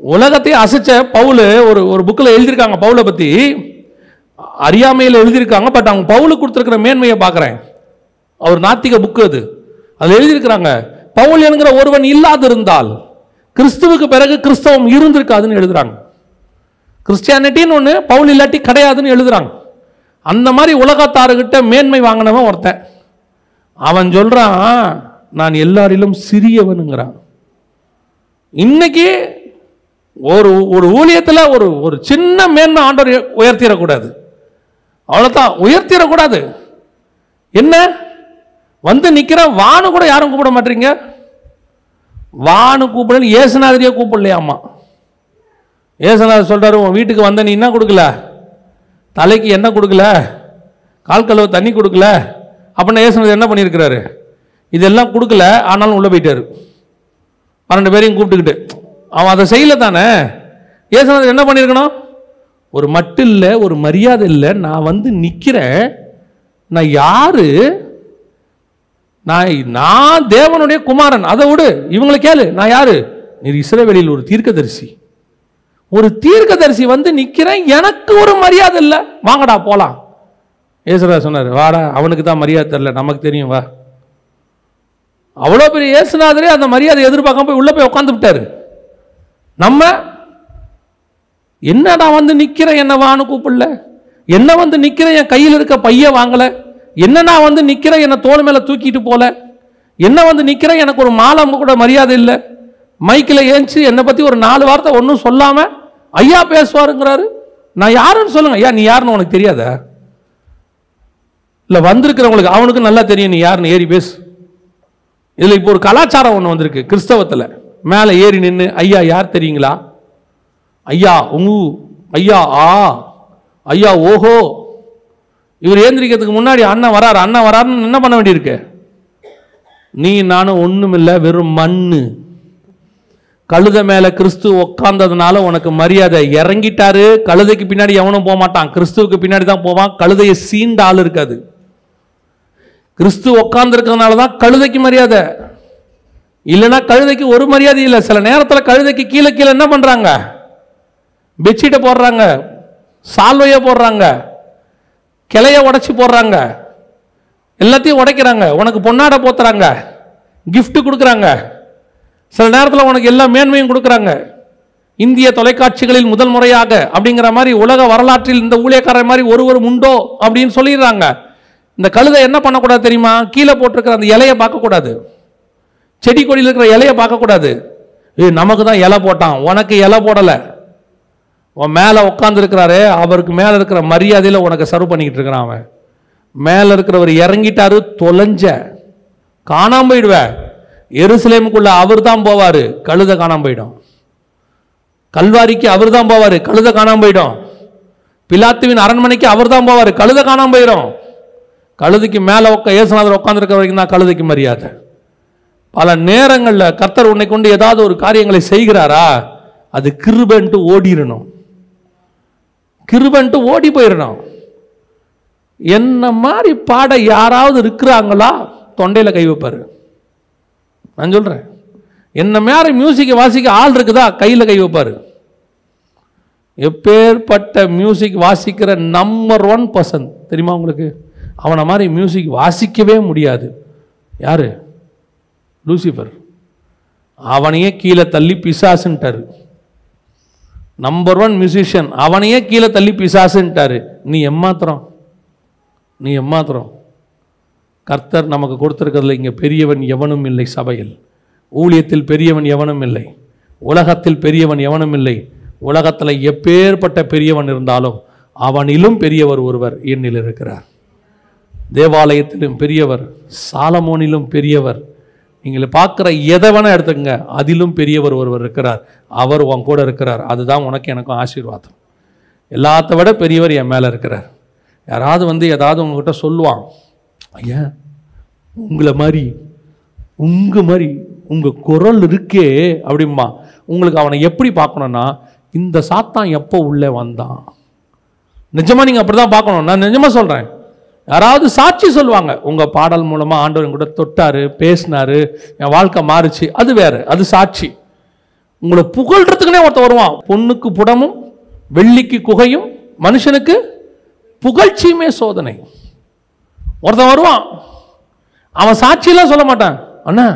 உலகத்தையே அசைச்ச பவுல் ஒரு புக்கில் எழுதியிருக்காங்க. பவுலை பத்தி அறியாமையில் எழுதியிருக்காங்க. பட் அவங்க பவுலுக்கு கொடுத்துருக்கிற மேன்மையை பார்க்குறேன். அவர் நாத்திக புக்கு அது. அதில் எழுதியிருக்கிறாங்க, பவுல் என்கிற ஒருவன் இல்லாதிருந்தால் கிறிஸ்துவுக்கு பிறகு கிறிஸ்தவம் இருந்திருக்காதுன்னு எழுதுறாங்க. கிறிஸ்டியானிட்டின்னு ஒன்று பவுல் இல்லாட்டி கிடையாதுன்னு எழுதுறாங்க. அந்த மாதிரி உலகத்தாருகிட்ட மேன்மை வாங்கினவன் ஒருத்தன். அவன் சொல்றான், நான் எல்லாரிலும் சிறியவனுங்கிறான். இன்னைக்கு ஒரு ஊழியத்தில் ஒரு சின்ன மேன்மை ஆண்டவர் உயர்த்திடக்கூடாது. அவ்வளோதான், உயர்த்திடக்கூடாது. என்ன நிக்கிற வானு கூட யாரும் கூப்பிட மாட்டீங்க. வானு கூப்பிடல, ஏசுநாதரியே கூப்பிடலையாமா. ஏசுநாதர் சொல்றாரு, உன் வீட்டுக்கு வந்த நீ என்ன கொடுக்கல, தலைக்கு எண்ணெய் கொடுக்கல, கால் கழுவ தண்ணி கொடுக்கல. அப்படின்னா ஏசுநாதர் என்ன பண்ணியிருக்கிறாரு? இதெல்லாம் கொடுக்கல, ஆனாலும் உள்ள போயிட்டாரு 12 பேரையும் கூப்பிட்டுக்கிட்டு. அவன் அதை செய்யல தானே. ஏசுநாதர் என்ன பண்ணியிருக்கணும்? ஒரு மட்டு இல்லை, ஒரு மரியாதை இல்லை, நான் நிற்கிறேன், நான் யாரு, நான் தேவனுடைய குமாரன், அதை விடு, இவங்களை கேளு, நான் யாரு? நீர் இஸ்ரவேலில் ஒரு தீர்க்கதரிசி. ஒரு தீர்க்கதரிசி நிற்கிறேன், எனக்கு ஒரு மரியாதை இல்லை, வாங்கடா போலாம். ஏசுநாதர் சொன்னார், வாடா, அவனுக்கு தான் மரியாதை தெரியல, நமக்கு தெரியும், வா. அவ்வளோ பெரிய ஏசுநாதரே அந்த மரியாதை எதிர்பார்க்காம போய் உள்ள போய் உட்காந்து விட்டாரு. நம்ம என்ன, நான் நிற்கிறேன், என்ன வான்னு கூப்பிடல, என்ன நிற்கிறேன், என் கையில் இருக்க பைய வாங்கல, என்ன நான் நிற்கிறேன், என்னை தோள் மேலே தூக்கிட்டு போல, என்ன நிற்கிறேன், எனக்கு ஒரு மாலை கூட மரியாதை இல்லை, மைக்கில் ஏஞ்சி என்னை பற்றி ஒரு 4 வார்த்தை ஒன்றும் சொல்லாமல் ஐயா பேசுவாருங்கிறாரு. நான் யாருன்னு சொல்லுங்க. ஐயா நீ யாருன்னு உனக்கு தெரியாத? இல்லை வந்திருக்கிறவங்களுக்கு அவனுக்கு நல்லா தெரியும் நீ யாருன்னு, ஏறி பேசு. இதில் இப்போ ஒரு கலாச்சாரம் ஒன்று வந்திருக்கு கிறிஸ்தவத்தில். மேலே ஏறி நின்று, ஐயா யார் தெரியுங்களா, ஐயா ஐயா ஐயா ஓஹோ. இவர் ஏந்திரிக்கிறதுக்கு முன்னாடி அண்ணன் வராருன்னு என்ன பண்ண வேண்டியிருக்கு? நீ நானும் ஒன்றும் இல்லை, வெறும் மண்ணு. கழுத மேல கிறிஸ்து உட்கார்ந்ததுனால உனக்கு மரியாதை. இறங்கிட்டாரு, கழுதைக்கு பின்னாடி எவனும் போக மாட்டான், கிறிஸ்துவுக்கு பின்னாடி தான் போவான். கழுதையை சீண்ட ஆள் இருக்காது. கிறிஸ்து உட்கார்ந்து இருக்கிறதுனால தான் கழுதைக்கு மரியாதை. இல்லைன்னா கழுதைக்கு ஒரு மரியாதை இல்லை. சில நேரத்தில் கழுதைக்கு கீழே கீழே என்ன பண்றாங்க? பெட்ஷீட்டை போடுறாங்க, சால்வைய போடுறாங்க, கிளைய உடைச்சி போடுறாங்க, எல்லாத்தையும் உடைக்கிறாங்க. உனக்கு பொன்னாடை போத்துறாங்க, கிஃப்ட் கொடுக்குறாங்க, சில நேரத்தில் உனக்கு எல்லா மேன்மையும் கொடுக்குறாங்க. இந்திய தொலைக்காட்சிகளில் முதல் முறையாக அப்படிங்கிற மாதிரி உலக வரலாற்றில் இந்த ஊழியக்காரர் மாதிரி ஒருவரும் உண்டோ அப்படின்னு சொல்லிடுறாங்க. இந்த கழுதை என்ன பண்ணக்கூடாது தெரியுமா? கீழே போட்டிருக்கிற அந்த இலையை பார்க்கக்கூடாது, செடி கொடியில் இருக்கிற இலையை பார்க்கக்கூடாது. நமக்கு தான் இலை போட்டான், உனக்கு இலை போடலை. உன் மேலே உட்கார்ந்து இருக்கிறாரு, அவருக்கு மேலே இருக்கிற மரியாதையில் உனக்கு சர்வ் பண்ணிக்கிட்டு இருக்கிறான். அவன் மேலே இருக்கிறவர் இறங்கிட்டாரு, தொலைஞ்ச காணாம போயிடுவ. எருசலேமுக்குள்ள அவர் தான் போவாரு, கழுதை காணாம போயிடும். கல்வாரிக்கு அவர் தான் போவாரு, கழுதை காணாம போயிடும். பிலாத்துவின் அரண்மனைக்கு அவர் தான் போவாரு, கழுதை காணாம போயிடும். கழுதைக்கு மேலே இயேசுநாதர் உட்கார்ந்துருக்க வரைக்கும் தான் கழுதைக்கு மரியாதை. பல நேரங்களில் கர்த்தர் உன்னை கொண்டு ஏதாவது ஒரு காரியங்களை செய்கிறாரா, அது கிருபைன்ட்டு ஓடிடணும், கிருபைன்ட்டு ஓடி போயிடணும். என்ன மாதிரி பாட யாராவது இருக்கிறாங்களா? தொண்டையில் கை வைப்பாரு. நான் சொல்றேன், என்ன மாதிரி மியூசிக்கை வாசிக்க ஆள் இருக்குதா? கையில் கை வைப்பாரு. எப்பேற்பட்ட மியூசிக் வாசிக்கிற நம்பர் 1 பர்சன் தெரியுமா உங்களுக்கு? அவனை மாதிரி மியூசிக் வாசிக்கவே முடியாது. யாரு? லூசிஃபர். அவனையே கீழே தள்ளி பிசாசுன்ட்டாரு. நம்பர் 1 மியூசிஷியன், அவனையே கீழே தள்ளி பிசாசுன்ட்டாரு. நீ எம்மாத்திரம், நீ எம்மாத்திரம். கர்த்தர் நமக்கு கொடுத்திருக்கிறதுல இங்கே பெரியவன் எவனும் இல்லை சபையில். ஊழியத்தில் பெரியவன் எவனும் இல்லை, உலகத்தில் பெரியவன் எவனும் இல்லை. உலகத்தில் எப்பேற்பட்ட பெரியவன் இருந்தாலும் அவனிலும் பெரியவர் ஒருவர் என்னில் இருக்கிறார். தேவாலயத்திலும் பெரியவர், சாலமோனிலும் பெரியவர், நீங்கள் பார்க்குற எதை வேணால் எடுத்துக்கங்க, அதிலும் பெரியவர் ஒருவர் இருக்கிறார். அவர் உன் கூட இருக்கிறார். அதுதான் உனக்கு எனக்கும் ஆசீர்வாதம். எல்லாத்த விட பெரியவர் என் மேலே இருக்கிறார். யாராவது வந்து ஏதாவது உங்ககிட்ட சொல்லுவான், ஐயா உங்களை மாதிரி உங்கள் குரல் இருக்கே அப்படிம்பா. உங்களுக்கு அவனை எப்படி பார்க்கணுன்னா, இந்த சாத்தான் எப்போ உள்ளே வந்தான். நிஜமாக நீங்கள் அப்படி தான் பார்க்கணும். நான் நிஜமாக சொல்கிறேன். யாராவது சாட்சி சொல்லுவாங்க, உங்கள் பாடல் மூலமாக ஆண்டவர் கூட தொட்டார், பேசினார், என் வாழ்க்கை மாறுச்சு, அது வேறு, அது சாட்சி. உங்களை புகழ்றதுக்குனே ஒருத்தர் வருவான். பொண்ணுக்கு புடமும் வெள்ளிக்கு குகையும் மனுஷனுக்கு புகழ்ச்சியுமே சோதனை. ஒருத்தன் வருவான், அவன் சாட்சியெல்லாம் சொல்ல மாட்டான். அண்ணா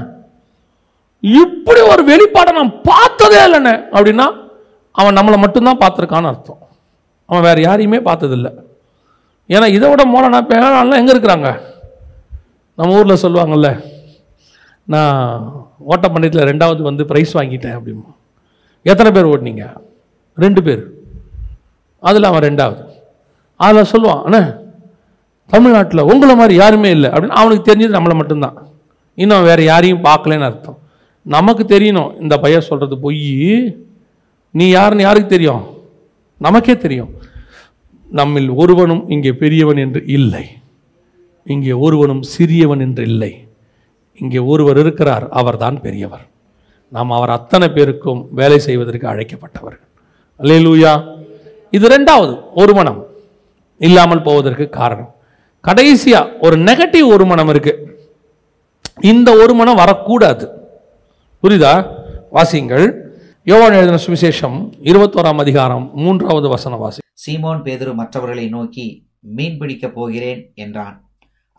இப்படி ஒரு வெளிப்பாடை நான் பார்த்ததே இல்லைண்ணே அப்படின்னா அவன் நம்மளை மட்டும்தான் பார்த்துருக்கான்னு அர்த்தம். அவன் வேறு யாரையுமே பார்த்ததில்லை. ஏன்னா இதை விட மோளனா பேனாலாம் எங்கே இருக்கிறாங்க? நம்ம ஊரில் சொல்லுவாங்கள்ல, நான் ஓட்டப்பந்தயத்தில் 2வது வந்து ப்ரைஸ் வாங்கிட்டேன் அப்படிமா. எத்தனை பேர் ஓட்டினீங்க? 2 பேர். அதில் அவன் 2வது. அதில் சொல்லுவான், அண்ணா தமிழ்நாட்டில் உங்களை மாதிரி யாருமே இல்லை அப்படின்னு. அவனுக்கு தெரிஞ்சது நம்மளை மட்டும்தான், இன்னும் வேறு யாரையும் பார்க்கலன்னு அர்த்தம். நமக்கு தெரியணும் இந்த பையன் சொல்கிறது பொய், நீ யாருன்னு யாருக்கு தெரியும்? நமக்கே தெரியும். நம்மில் ஒருவனும் இங்கே பெரியவன் என்று இல்லை, இங்கே ஒருவனும் சிறியவன் என்று இல்லை. இங்கே ஒருவர் இருக்கிறார், அவர்தான் பெரியவர். நாம் அவர் அத்தனை பேருக்கும் வேலை செய்வதற்கு அழைக்கப்பட்டவர்கள். அல்லேலூயா. இது 2வது ஒருமனம் இல்லாமல் போவதற்கு காரணம். கடைசியா ஒரு நெகட்டிவ் ஒருமனம் இருக்கு. இந்த ஒருமனம் வரக்கூடாது. புரியுதா? வாசிங்கள். யோவான் எழுதின சுவிசேஷம் 21ஆம் அதிகாரம் 3வது வசனம் வாசி. சீமோன் பேதுரு மற்றவர்களை நோக்கி, மீன் பிடிக்கப் போகிறேன் என்றான்.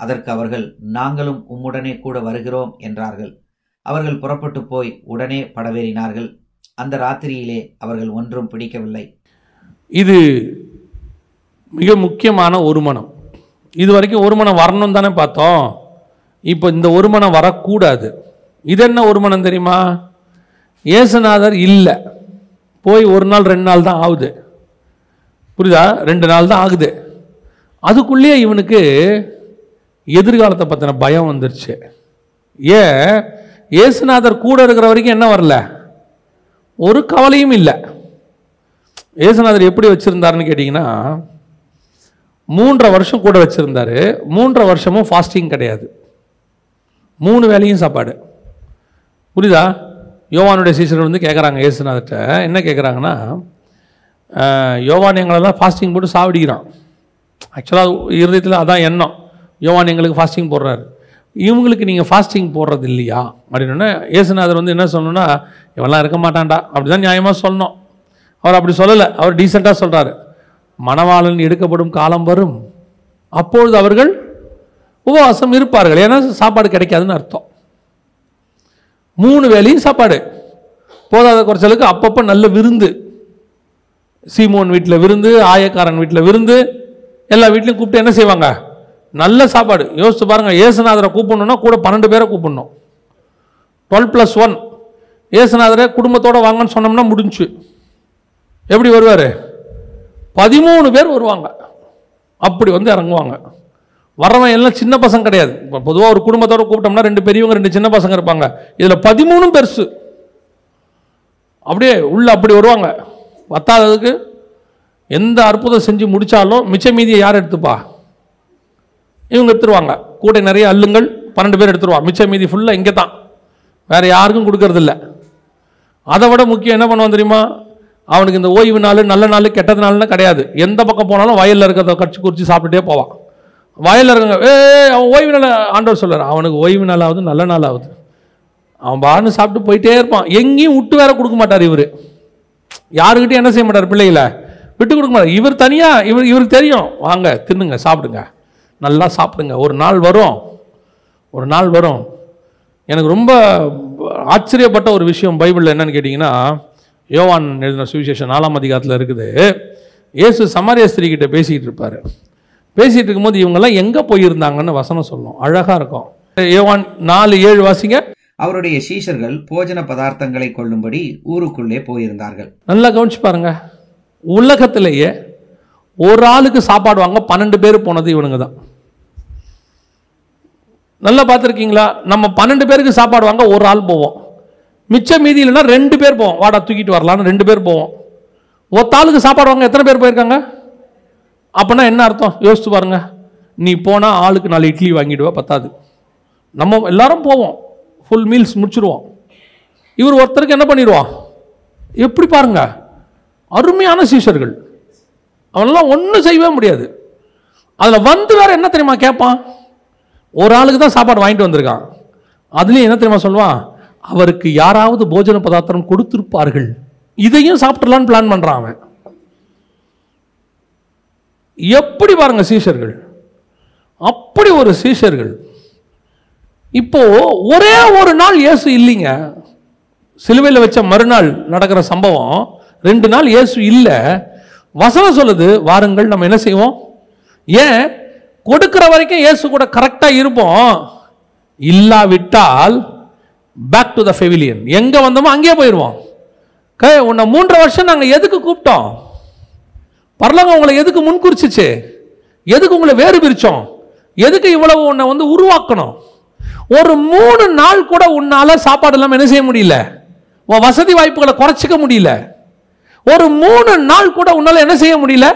அதற்கு அவர்கள், நாங்களும் உம்முடனே கூட வருகிறோம் என்றார்கள். அவர்கள் புறப்பட்டு போய் உடனே படவேறினார்கள். அந்த ராத்திரியிலே அவர்கள் ஒன்றும் பிடிக்கவில்லை. இது மிக முக்கியமான ஒருமனம். இது வரைக்கும் ஒருமனம் வரணும் தானே பார்த்தோம். இப்போ இந்த ஒருமனம் வரக்கூடாது. இது என்ன ஒருமனம் தெரியுமா? இயேசுநாதர் இல்லை, போய் 1 நாள் 2 நாள் தான் ஆகுது. புரியுதா? 2 நாள் தான் ஆகுது. அதுக்குள்ளேயே இவனுக்கு எதிர்காலத்தை பற்றின பயம் வந்துருச்சு. ஏன்? இயேசுநாதர் கூட இருக்கிற வரைக்கும் என்ன வரல? ஒரு கவலையும் இல்லை. இயேசுநாதர் எப்படி வச்சுருந்தாருன்னு கேட்டிங்கன்னா, 3.5 வருஷம் கூட வச்சுருந்தாரு. 3.5 வருஷமும் ஃபாஸ்டிங் கிடையாது, 3 வேளையும் சாப்பாடு. புரியுதா? யோவானுடைய சீசர்கள் வந்து கேட்குறாங்க இயேசுநாதர்கிட்ட, என்ன கேட்குறாங்கன்னா, யோவான் எங்களெல்லாம் ஃபாஸ்டிங் போட்டு சாப்பிடிக்கிறான். ஆக்சுவலாக இருதயத்தில் அதான் எண்ணம், யோவான் எங்களுக்கு ஃபாஸ்டிங் போடுறாரு, இவங்களுக்கு நீங்கள் ஃபாஸ்டிங் போடுறது இல்லையா அப்படின்னா இயேசுநாதர் வந்து என்ன சொல்லணும்னா, இவெல்லாம் இருக்க மாட்டான்டா அப்படி தான் நியாயமாக சொல்லணும். அவர் அப்படி சொல்லலை. அவர் டீசெண்டாக சொல்கிறாரு, மணவாளன் எடுக்கப்படும் காலம் வரும், அப்பொழுது அவர்கள் உபவாசம் இருப்பார்கள். ஏன்னா சாப்பாடு கிடைக்காதுன்னு அர்த்தம். 3 வேளையும் சாப்பாடு போதாத குறைச்சலுக்கு அப்பப்போ நல்ல விருந்து. சீமோன் வீட்டில் விருந்து, ஆயக்காரன் வீட்டில் விருந்து, எல்லா வீட்லையும் கூப்பிட்டு என்ன செய்வாங்க? நல்ல சாப்பாடு. யோசிச்சு பாருங்கள், இயேசுநாதரை கூப்பிடணுன்னா கூட 12 பேரை கூப்பிடணும். 12+1. இயேசுநாதரை குடும்பத்தோடு வாங்கன்னு சொன்னோம்னா முடிஞ்சு. எப்படி வருவார்? 13 பேர் வருவாங்க. அப்படி வந்து இறங்குவாங்க. வரவன் எல்லாம் சின்ன பசங்க கிடையாது. இப்போ பொதுவாக ஒரு குடும்பத்தோடு கூப்பிட்டோம்னா 2 பெரியவங்க 2 சின்ன பசங்க இருப்பாங்க. இதில் 13 பெருசு. அப்படியே உள்ள அப்படி வருவாங்க. பத்தாததுக்கு எந்த அற்புதம் செஞ்சு முடித்தாலும் மிச்ச மீதியை யார் எடுத்துப்பா? இவங்க எடுத்துருவாங்க. கூட நிறைய அள்ளுங்கள், 12 பேர் எடுத்துருவாங்க. மிச்ச மீதி ஃபுல்லாக இங்கே தான், வேறு யாருக்கும் கொடுக்கறதில்ல. அதை விட முக்கியம் என்ன பண்ணுவான் தெரியுமா? அவனுக்கு இந்த ஓய்வு நாள், நல்ல நாள், கெட்டது நாள்னு கிடையாது. எந்த பக்கம் போனாலும் வயலில் இருக்கிறத கடிச்சு குறித்து சாப்பிட்டுட்டே போவான். வயலில் இருக்காங்க, அவன் ஓய்வு நாள் ஆண்டவர் சொல்கிறார், அவனுக்கு ஓய்வு நாளாவது நல்ல நாளாவது அவன் பான்னு சாப்பிட்டு போயிட்டே இருப்பான். எங்கேயும் விட்டு வேற கொடுக்க மாட்டார் இவர். யாருக்கிட்டையும் என்ன செய்ய மாட்டார்? பிள்ளைகளை விட்டு கொடுக்க மாட்டார். இவர் தனியாக இவருக்கு தெரியும், வாங்க தின்னுங்க, சாப்பிடுங்க, நல்லா சாப்பிடுங்க. ஒரு நாள் வரும். எனக்கு ரொம்ப ஆச்சரியப்பட்ட ஒரு விஷயம் பைபிளில் என்னன்னு கேட்டிங்கன்னா, யோவான் எழுதின சுவிசேஷம் 4ஆம் அதிகாரத்தில் இருக்குது. இயேசு சமாரிய ஸ்திரீகிட்ட பேசிக்கிட்டு இருப்பார். பேசிகிட்டு இருக்கும்போது இவங்கெல்லாம் எங்கே போயிருந்தாங்கன்னு வசனம் சொல்லும், அழகாக இருக்கும். யோவான் 4:7 வாசிங்க. அவருடைய சீஷர்கள் போஜன பதார்த்தங்களை கொள்ளும்படி ஊருக்குள்ளே போயிருந்தார்கள். நல்லா கவனிச்சு பாருங்க, உலகத்திலேயே ஒரு ஆளுக்கு சாப்பாடு வாங்க 12 பேர் போனது இவனுங்க தான். நல்லா பார்த்துருக்கீங்களா? நம்ம 12 பேருக்கு சாப்பாடு வாங்க ஒரு ஆள் போவோம், மிச்சம் மீதி இல்லைன்னா 2 பேர் போவோம், வாடா தூக்கிட்டு வரலான்னு 2 பேர் போவோம். ஒத்த ஆளுக்கு சாப்பாடு வாங்க எத்தனை பேர் போயிருக்காங்க? அப்படின்னா என்ன அர்த்தம் யோசிச்சு பாருங்க. நீ போனால் ஆளுக்கு 4 இட்லி வாங்கிடுவா, பத்தாது. நம்ம எல்லாரும் போவோம், ஃபுல் மீல்ஸ் முடிச்சிருவோம். இவர் ஒருத்தருக்கு என்ன பண்ணிடுவான்? எப்படி பாருங்க, அருமையான சீஷர்கள். அவனெல்லாம் ஒன்றும் செய்யவே முடியாது. அதில் வந்து வேற என்ன தெரியுமா கேட்பான்? ஒரு ஆளுக்கு தான் சாப்பாடு வாங்கிட்டு வந்திருக்கான். அதுலேயும் என்ன தெரியுமா சொல்லுவான்? அவருக்கு யாராவது போஜன பதார்த்தம் கொடுத்திருப்பார்கள், இதையும் சாப்பிடலான்னு பிளான் பண்ணுறான் அவன். எப்படி பாருங்க சீஷர்கள், அப்படி ஒரு சீஷர்கள். இப்போ ஒரே ஒரு நாள் இயேசு இல்லைங்க, சிலுவையில் வச்ச மறுநாள் நடக்கிற சம்பவம். 2 நாள் இயேசு இல்லை. வசனம் சொல்லுது, வாருங்கள் நம்ம என்ன செய்வோம்? ஏன் கொடுக்கிற வரைக்கும் இயேசு கூட கரெக்டாக இருப்போம், இல்லாவிட்டால் பேக் டு த பெவிலியன், எங்கே வந்தோமோ அங்கேயே போயிடுவோம். உன்னை 3 வருஷம் நாங்கள் எதுக்கு கூப்பிட்டோம்? பரலோகம் உங்களை எதுக்கு முன்குறிச்சிச்சு? எதுக்கு உங்களை வேறு பிரிச்சோம்? எதுக்கு இவ்வளவு உன்னை வந்து உருவாக்கணும்? ஒரு 3 நாள் கூட உன்னால சாப்பாடு இல்லாமல் என்ன செய்ய முடியல, உன் வசதி வாய்ப்புகளை குறைச்சிக்க முடியல. ஒரு 3 நாள் கூட உன்னால என்ன செய்ய முடியல,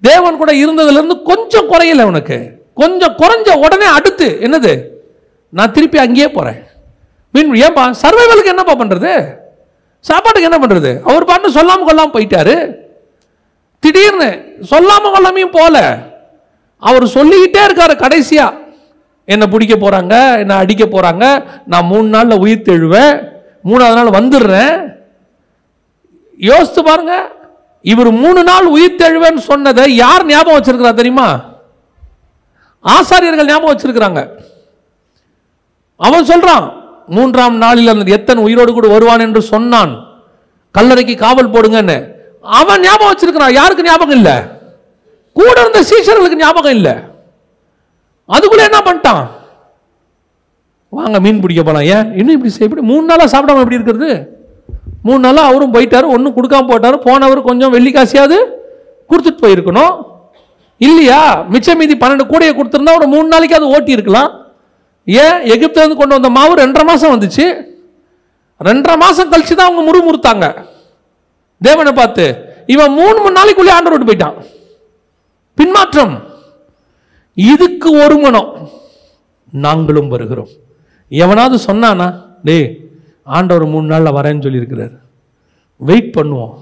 தேவன் கூட இருந்ததுல இருந்து கொஞ்சம் குறையல. உனக்கு கொஞ்சம் குறைஞ்ச உடனே அடுத்து என்னது? நான் திருப்பி அங்கேயே போறேன். ஏன்பா சர்வைவலுக்கு என்னப்பா பண்றது? சாப்பாட்டுக்கு என்ன பண்றது? அவர் பாட்டு சொல்லாம கொள்ளாம போயிட்டாரு. திடீர்னு சொல்லாம கொள்ளாமையும் போல, அவர் சொல்லிக்கிட்டே இருக்காரு. கடைசியா என்ன பிடிக்க போறாங்க, என்ன அடிக்க போறாங்க, நான் 3 நாள்ல உயிர் தெழுவேன், 3ஆவது நாள் வந்துடுறேன். யோசித்து பாருங்க, இவர் 3 நாள் உயிர் தெழுவேன்னு சொன்னதை யார் ஞாபகம் வச்சிருக்கிறா தெரியுமா? ஆசாரியர்கள் ஞாபகம் வச்சிருக்கிறாங்க. அவன் சொல்றான், 3ஆம் நாளில் அந்த எத்தனை உயிரோடு கூட வருவான் என்று சொன்னான், கல்லறைக்கு காவல் போடுங்கன்னு. அவன் ஞாபகம் வச்சிருக்கிறான். யாருக்கு ஞாபகம் இல்லை? கூட இருந்த சீஷர்களுக்கு ஞாபகம் இல்லை. அதுக்குள்ள என்ன பண்ணிட்டான்? வாங்க மீன் பிடிக்க போலாம். ஏன் இன்னும் இப்படி எப்படி 3 நாளா சாப்பிடாம எப்படி இருக்கிறது? 3 நாளா அவரும் போயிட்டாரு, ஒன்றும் கொடுக்காம போயிட்டாரு. போனவர் கொஞ்சம் வெள்ளி காசியாவது கொடுத்துட்டு போயிருக்கணும் இல்லையா? மிச்சம் மீதி 12 கூடையை கொடுத்துருந்தா ஒரு 3 நாளைக்கு அது ஓட்டி இருக்கலாம். ஏன் எகிப்துல இருந்து கொண்டு வந்த மாவு 2.5 மாசம் வந்துச்சு. 2.5 மாசம் கழிச்சு தான் அவங்க முறுமுறுத்தாங்க தேவனை பார்த்து. இவன் 3 நாளைக்குள்ளே ஆண்டவர் விட்டு போயிட்டான். பின்மாற்றம். இதுக்கு ஒரு மனம் நாங்களும் வருகிறோம். எவனாவது சொன்னானா, டே ஆண்டவர் 3 நாள்ல வரேன்னு சொல்லியிருக்கிறார், வெயிட் பண்ணுவோம்.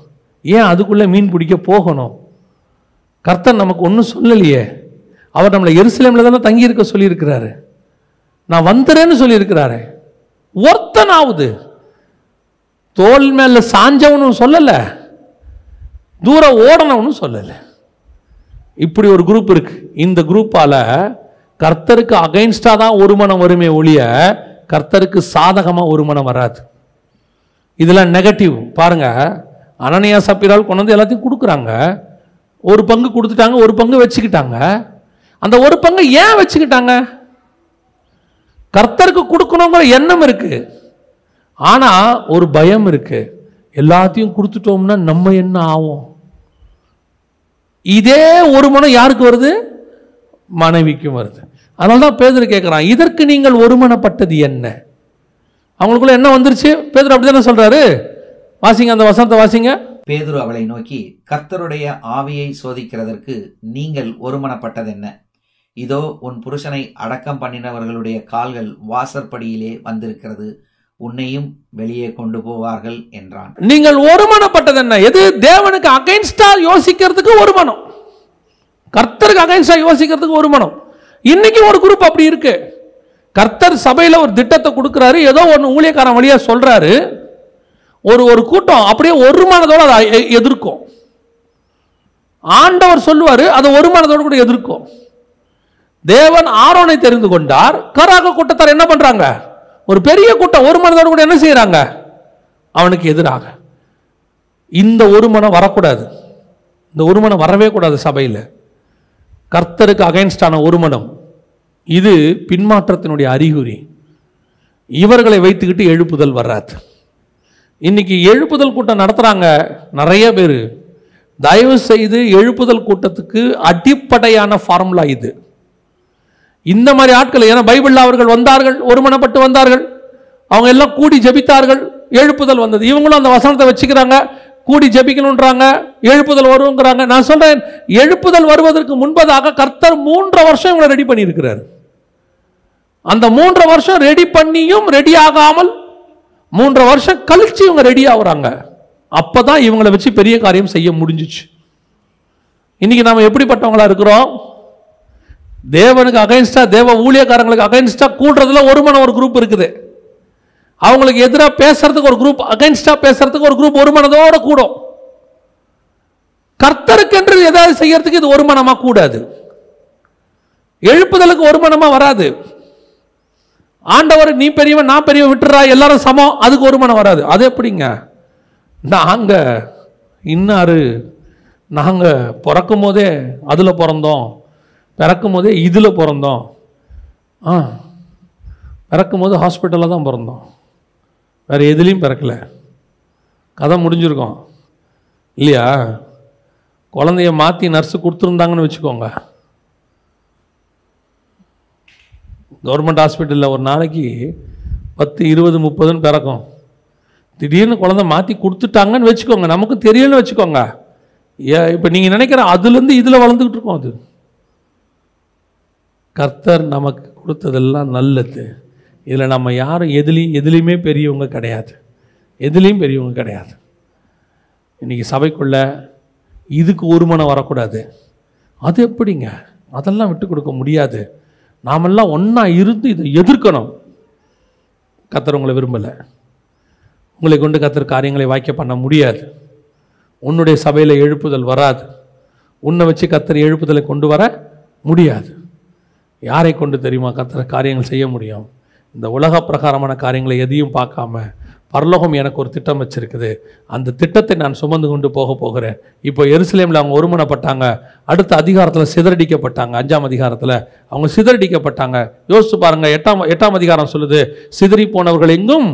ஏன் அதுக்குள்ள மீன் பிடிக்க போகணும்? கர்த்தர் நமக்கு ஒன்றும் சொல்லலையே. அவர் நம்மளை எருசலேம்ல தானே தங்கி இருக்க சொல்லியிருக்கிறாரு, நான் வந்துறேன்னு சொல்லியிருக்கிறாரு. ஒருத்தனாவது தோல் மேல சாஞ்சவனும் சொல்லல, தூரம் ஓடனவனும் சொல்லல. இப்படி ஒரு குரூப் இருக்கு. இந்த குரூப்பால கர்த்தருக்கு அகைன்ஸ்டா தான் ஒரு மனம் வருமே ஒழிய கர்த்தருக்கு சாதகமா ஒரு மனம் வராது. இதெல்லாம் நெகட்டிவ். பாருங்க, அனனியா சப்பீரால் கொண்டு வந்து எல்லாத்தையும் கொடுக்குறாங்க. ஒரு பங்கு கொடுத்துட்டாங்க, ஒரு பங்கு வச்சுக்கிட்டாங்க. அந்த ஒரு பங்கு ஏன் வச்சுக்கிட்டாங்க? கர்த்தருக்கு கொடுக்கணுங்கிற எண்ணம் இருக்கு, ஆனா ஒரு பயம் இருக்கு. எல்லாத்தையும் கொடுத்துட்டோம்னா நம்ம என்ன ஆகும்? இதே ஒரு மனம் யாருக்கு வருது? மனைவிக்கும் வருது. அதனால்தான் பேதுரு கேட்கிறான், இதற்கு நீங்கள் ஒருமனப்பட்டது என்ன? அவங்களுக்குள்ள என்ன வந்துருச்சு? பேதுரு அப்படித்தானே சொல்றாரு. வாசிங்க அந்த வசனத்தை வாசிங்க. பேதுரு அவளை நோக்கி, கர்த்தருடைய ஆவியை சோதிக்கிறதற்கு நீங்கள் ஒருமனப்பட்டது என்ன? இதோ உன் புருஷனை அடக்கம் பண்ணினவர்களுடைய கால்கள் வாசற்படியிலே வந்திருக்கிறது, உன்னையும் வெளியே கொண்டு போவார்கள் என்றான். நீங்கள் ஒருமனப்பட்டது என்ன? எது? தேவனுக்கு அகைன்ஸ்டா யோசிக்கிறதுக்கு ஒரு மனம், கர்த்தருக்கு அகைன்ஸ்டா யோசிக்கிறதுக்கு ஒரு மனம். இன்னைக்கு ஒரு குரூப் அப்படி இருக்கு. கர்த்தர் சபையில ஒரு திட்டத்தை கொடுக்கிறாரு, ஏதோ ஒன்று ஊழியக்காரன் வழியா சொல்றாரு, ஒரு கூட்டம் அப்படியே ஒரு மனதோடு அதை எதிர்க்கும். ஆண்டவர் சொல்லுவாரு, அதை ஒரு மனதோடு கூட எதிர்க்கும். தேவன் ஆரோனை தெரிந்து கொண்டார், கராக கூட்டத்தார் என்ன பண்றாங்க? ஒரு பெரிய கூட்டம் ஒரு மனதோடு கூட என்ன செய்யறாங்க? அவனுக்கு எதிராக. இந்த ஒரு மனம் வரக்கூடாது. இந்த ஒரு மனம் வரவே கூடாது சபையில். கர்த்தருக்கு அகைன்ஸ்டான ஒரு மனம், இது பின்மாற்றத்தினுடைய அறிகுறி. இவர்களை வைத்துக்கிட்டு எழுப்புதல் வராது. இன்னைக்கு எழுப்புதல் கூட்டம் நடத்துறாங்க நிறைய பேர். தயவு செய்து எழுப்புதல் கூட்டத்துக்கு அடிப்படையான ஃபார்முலா இது. இந்த மாதிரி ஆட்கள், ஏன்னா பைபிளில் அவர்கள் வந்தார்கள், ஒருமனப்பட்டு வந்தார்கள், அவங்க எல்லாம் கூடி ஜெபித்தார்கள், எழுப்புதல் வந்தது. இவங்களும் அந்த வசனத்தை வச்சுக்கிறாங்க, கூடி ஜெபிக்கணுன்றாங்க, எழுப்புதல் வருங்கிறாங்க. நான் சொல்றேன், எழுப்புதல் வருவதற்கு முன்பதாக கர்த்தர் 3 வருஷம் இவங்களை ரெடி பண்ணியிருக்கிறார். அந்த 3 வருஷம் ரெடி பண்ணியும் ரெடி ஆகாமல் 3 வருஷம் கழிச்சு இவங்க ரெடி ஆகுறாங்க. அப்பதான் இவங்களை வச்சு பெரிய காரியம் செய்ய முடிஞ்சிச்சு. இன்னைக்கு நாம எப்படிப்பட்டவங்களா இருக்கிறோம்? தேவனுக்கு அகைன்ஸ்டா, தேவ ஊழியக்காரங்களுக்கு அகைன்ஸ்டா கூடுறதுல ஒரு குரூப் இருக்குது. அவங்களுக்கு எதிராக பேசுறதுக்கு ஒரு குரூப், அகைன்ஸ்டா பேசுறதுக்கு ஒரு குரூப் ஒரு மனதோட கூடும். கர்த்தருக்கு என்று ஏதாவது செய்யறதுக்கு இது ஒரு மனமா கூடாது. எழுப்புதலுக்கு ஒரு மனமா வராது. ஆண்டவர் நீ பெரியவன் நான் பெரியவன் விட்டுறா எல்லாரும் சமம், அதுக்கு ஒரு மனம் வராது. அது எப்படிங்க? நாங்க இன்னாரு, நாங்க பிறக்கும் போதே அதுல பிறந்தோம், பிறக்கும் போதே இதுல பிறந்தோம், பிறக்கும் போது ஹாஸ்பிட்டலில் தான் பிறந்தோம், வேற எதுலேயும் பிறக்கல, கதை முடிஞ்சிருக்கோம் இல்லையா? குழந்தைய மாற்றி நர்ஸு கொடுத்துருந்தாங்கன்னு வச்சுக்கோங்க, கவர்மெண்ட் ஹாஸ்பிட்டலில் ஒரு நாளைக்கு 10, 20, 30 பிறக்கும். திடீர்னு குழந்தை மாற்றி கொடுத்துட்டாங்கன்னு வச்சுக்கோங்க, நமக்கு தெரியலன்னு வச்சுக்கோங்க. இப்போ நீங்கள் நினைக்கிற அதுலேருந்து இதில் வளர்ந்துக்கிட்டு இருக்கோம். அது கர்த்தர் நமக்கு கொடுத்ததெல்லாம் நல்லது. இதில் நம்ம யாரும் எதுலேயுமே பெரியவங்க கிடையாது, எதுலேயும் பெரியவங்க கிடையாது. இன்றைக்கி சபைக்குள்ள இதுக்கு ஒரு மனம் வரக்கூடாது. அது எப்படிங்க? அதெல்லாம் விட்டு கொடுக்க முடியாது. நாமெல்லாம் ஒன்றா இருந்து இதை எதிர்க்கணும். கர்த்தர் உங்களை விரும்பலை. உங்களை கொண்டு கர்த்தர் காரியங்களை வாய்க்க பண்ண முடியாது. உன்னுடைய சபையில் எழுப்புதல் வராது. உன்னை வச்சு கர்த்தர் எழுப்புதலை கொண்டு வர முடியாது. யாரை கொண்டு தெரியுமா கர்த்தர் காரியங்கள் செய்ய முடியும்? இந்த உலக பிரகாரமான காரியங்களை எதையும் பார்க்காம, பரலோகம் எனக்கு ஒரு திட்டம் வச்சிருக்குது, அந்த திட்டத்தை நான் சுமந்து கொண்டு போகிறேன். இப்போ எருசலேமில் அவங்க ஒருமனப்பட்டாங்க, அடுத்த அதிகாரத்தில் சிதறடிக்கப்பட்டாங்க. 5ஆம் அதிகாரத்தில் அவங்க சிதறடிக்கப்பட்டாங்க. யோசிச்சு பாருங்க. 8ஆம் அதிகாரம் சொல்லுது, சிதறி போனவர்கள் எங்கும்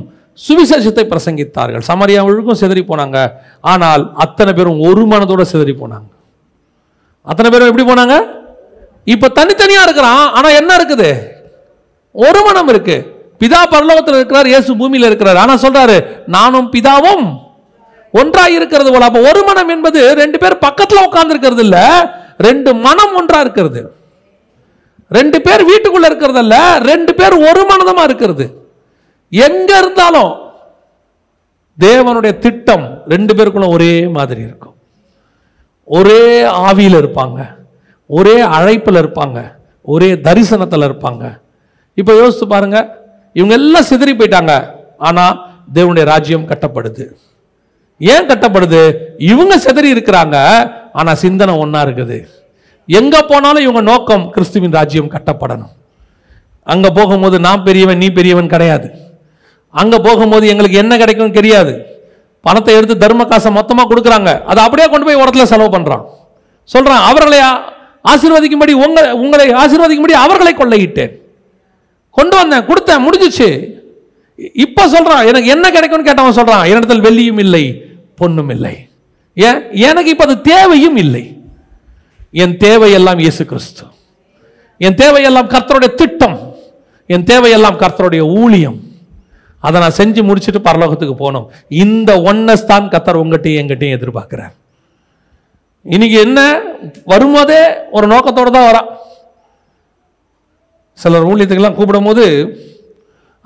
சுவிசேஷத்தை பிரசங்கித்தார்கள். சமாரியாவுக்கும் சிதறி போனாங்க, ஆனால் அத்தனை பேரும் ஒரு மனதோட சிதறி போனாங்க. அத்தனை பேரும் எப்படி போனாங்க? இப்ப தனித்தனியா இருக்கிறான், ஆனா என்ன இருக்குது? ஒரு மனம் இருக்கு. பிதா பரலோகத்தில் இருக்கிறார், இயேசு பூமியில் இருக்கிறார். ஆனா சொல்றாரு, நானும் பிதாவும் ஒன்றாய் இருக்கிறது போல. அப்ப ஒரு மனம் என்பது 2 பேர் பக்கத்துல உட்கார்ந்து இருக்கிறது இல்ல, 2 மனம் ஒன்றா இருக்கிறது. 2 பேர் வீட்டுக்குள்ள இருக்கிறது இல்ல, 2 பேர் ஒரு மனதமா இருக்கிறது. எங்க இருந்தாலும் தேவனுடைய திட்டம் 2 பேருக்குள்ள ஒரே மாதிரி இருக்கும். ஒரே ஆவியில் இருப்பாங்க, ஒரே அழைப்பில் இருப்பாங்க, ஒரே தரிசனத்தில் இருப்பாங்க. இப்போ யோசித்து பாருங்க, இவங்க எல்லாம் சிதறி போயிட்டாங்க, ஆனால் தேவனுடைய ராஜ்யம் கட்டப்படுது. ஏன் கட்டப்படுது? இவங்க சிதறி இருக்கிறாங்க, ஆனால் சிந்தனை ஒன்றா இருக்குது. எங்கே போனாலும் இவங்க நோக்கம் கிறிஸ்துவின் ராஜ்யம் கட்டப்படணும். அங்கே போகும்போது நான் பெரியவன் நீ பெரியவன் கிடையாது. அங்கே போகும்போது எங்களுக்கு என்ன கிடைக்கும் தெரியாது. பணத்தை எடுத்து தர்ம காசை மொத்தமாக கொடுக்குறாங்க, அதை அப்படியே கொண்டு போய் இடத்துல செலவு பண்ணுறான். சொல்கிறான், அவர்களை ஆசீர்வதிக்கும்படி உங்களை ஆசீர்வதிக்கும்படி அவர்களை கொள்ளையிட்டேன், கொண்டு வந்தேன், கொடுத்தேன், முடிஞ்சிச்சு. இப்போ சொல்கிறான், எனக்கு என்ன கிடைக்கும்னு கேட்டவன் சொல்கிறான், என்னிடத்தில் வெள்ளியும் இல்லை பொண்ணும் இல்லை. ஏன்? எனக்கு இப்போ அது தேவையும் இல்லை. என் தேவையெல்லாம் இயேசு கிறிஸ்து, என் தேவையெல்லாம் கர்த்தருடைய திட்டம், என் தேவையெல்லாம் கர்த்தருடைய ஊழியம். அதை நான் செஞ்சு முடிச்சுட்டு பரலோகத்துக்கு போகணும். இந்த ஒன்னஸ் தான் கர்த்தர் உங்கள்கிட்டையும் எங்கிட்டையும் எதிர்பார்க்கிறார். இன்னைக்கு என்ன, வரும்போதே ஒரு நோக்கத்தோடு தான் வரா. சிலர் ஊழியத்துக்கெல்லாம் கூப்பிடும் போது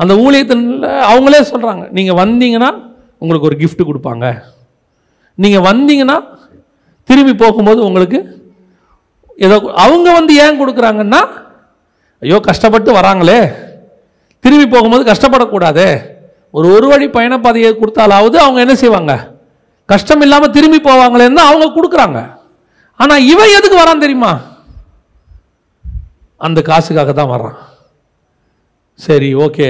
அந்த ஊழியத்தில் அவங்களே சொல்கிறாங்க, நீங்கள் வந்தீங்கன்னா உங்களுக்கு ஒரு கிஃப்ட் கொடுப்பாங்க, நீங்கள் வந்தீங்கன்னா திரும்பி போகும்போது உங்களுக்கு ஏதோ. அவங்க வந்து ஏன் கொடுக்குறாங்கன்னா, ஐயோ கஷ்டப்பட்டு வராங்களே, திரும்பி போகும்போது கஷ்டப்படக்கூடாது, ஒரு வழி பயணப்பாதையை கொடுத்தாலாவது அவங்க என்ன செய்வாங்க, கஷ்டம் இல்லாமல் திரும்பி போவாங்களேன்னு அவங்க கொடுக்குறாங்க. ஆனால் இவன் எதுக்கு வரான் தெரியுமா? அந்த காசுக்காக தான் வர்றான். சரி ஓகே,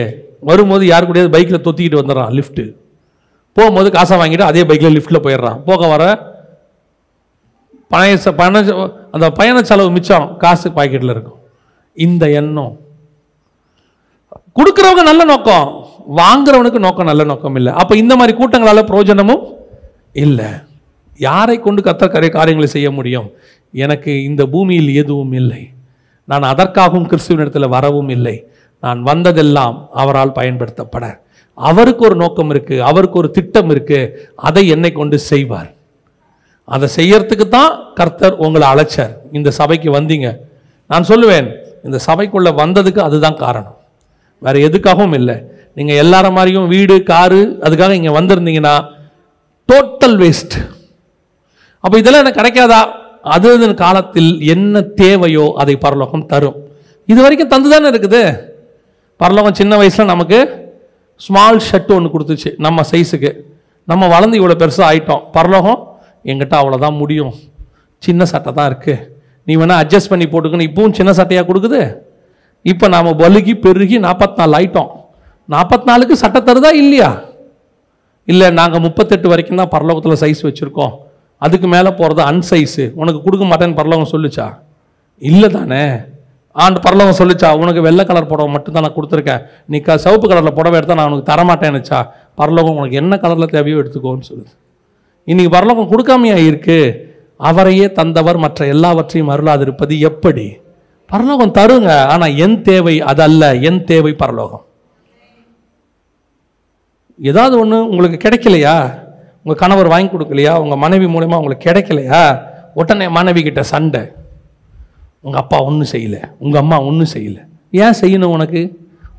வரும்போது யாரு கூடயாவது பைக்கில் தொத்திக்கிட்டு வந்துடுறான் லிஃப்ட்டு, போகும்போது காசை வாங்கிட்டு அதே பைக்கில் லிஃப்ட்டில் போயிடுறான். போக வர அந்த பயண செலவு மிச்சம் காசு பாக்கெட்டில் இருக்கும். இந்த எண்ணம் கொடுக்கிறவங்க நல்ல நோக்கம், வாங்குறவனுக்கு நோக்கம் நல்ல நோக்கம் இல்லை. அப்ப இந்த மாதிரி கூட்டங்களால பிரயோஜனமும் இல்லை. யாரை கொண்டு கர்த்தர் காரியங்களை செய்ய முடியும்? எனக்கு இந்த பூமியில் எதுவும் இல்லை, நான் அதற்காகவும் கிறிஸ்துவனிடத்தில் வரவும் இல்லை. நான் வந்ததெல்லாம் அவரால் பயன்படுத்தப்பட. அவருக்கு ஒரு நோக்கம் இருக்கு, அவருக்கு ஒரு திட்டம் இருக்கு, அதை என்னை கொண்டு செய்வார். அதை செய்யறதுக்கு தான் கர்த்தர் உங்களை அழைச்சார். இந்த சபைக்கு வந்தீங்க, நான் சொல்லுவேன், இந்த சபைக்குள்ள வந்ததுக்கு அதுதான் காரணம், வேற எதுக்காகவும் இல்லை. நீங்க எல்லார மாதிரியும் வீடு காரு அதுக்காக இங்க வந்திருந்தீங்கன்னா டோட்டல் வேஸ்ட். அப்ப இதெல்லாம் எனக்கு கிடைக்காதா? அது காலத்தில் என்ன தேவையோ அதை பரலோகம் தரும். இது வரைக்கும் தந்துதானே இருக்குது. பரலோகம் சின்ன வயசுல நமக்கு ஸ்மால் ஷர்ட் ஒன்று கொடுத்துச்சு நம்ம சைஸுக்கு. நம்ம வளர்ந்து இவ்வளோ பெருசாக ஆயிட்டோம். பரலோகம் எங்கிட்ட அவ்வளோதான் முடியும், சின்ன சட்டை தான் இருக்கு, நீ வேணா அட்ஜஸ்ட் பண்ணி போட்டுக்கணும். இப்பவும் சின்ன சட்டையாக கொடுக்குது. இப்போ நாம் வலுகி பெருகி 44 ஆயிட்டோம். 44க்கு சட்டை தருதா இல்லையா? இல்லை, நாங்கள் 38 வரைக்கும் தான் பரலோகத்தில் சைஸ் வச்சுருக்கோம், அதுக்கு மேலே போகிறது அன்சைஸு, உனக்கு கொடுக்க மாட்டேன்னு பரலோகம் சொல்லிச்சா? இல்லை தானே. ஆண்டு பரலோகம் சொல்லிச்சா உனக்கு வெள்ளை கலர் புடவை மட்டும்தான் நான் கொடுத்துருக்கேன், நீ சிவப்பு கலரில் புடவை எடுத்தால் நான் உனக்கு தரமாட்டேன்னுச்சா? பரலோகம் உனக்கு என்ன கலரில் தேவையோ எடுத்துக்கோன்னு சொல்லுது. இன்னைக்கு பரலோகம் கொடுக்காமையா இருக்கு. அவரையே தந்தவர் மற்ற எல்லாவற்றையும் அருளாதிருப்பது எப்படி? பரலோகம் தருங்க, ஆனால் என் தேவை அதல்ல, என் தேவை பரலோகம். ஏதாவது ஒன்று உங்களுக்கு கிடைக்கலையா, உங்கள் கணவர் வாங்கி கொடுக்கலையா, உங்கள் மனைவி மூலமா உங்களுக்கு கிடைக்கலையா, உடனே மனைவி கிட்ட சண்டை. உங்கள் அப்பா ஒன்றும் செய்யலை, உங்கள் அம்மா ஒன்றும் செய்யலை, ஏன் செய்யணும்?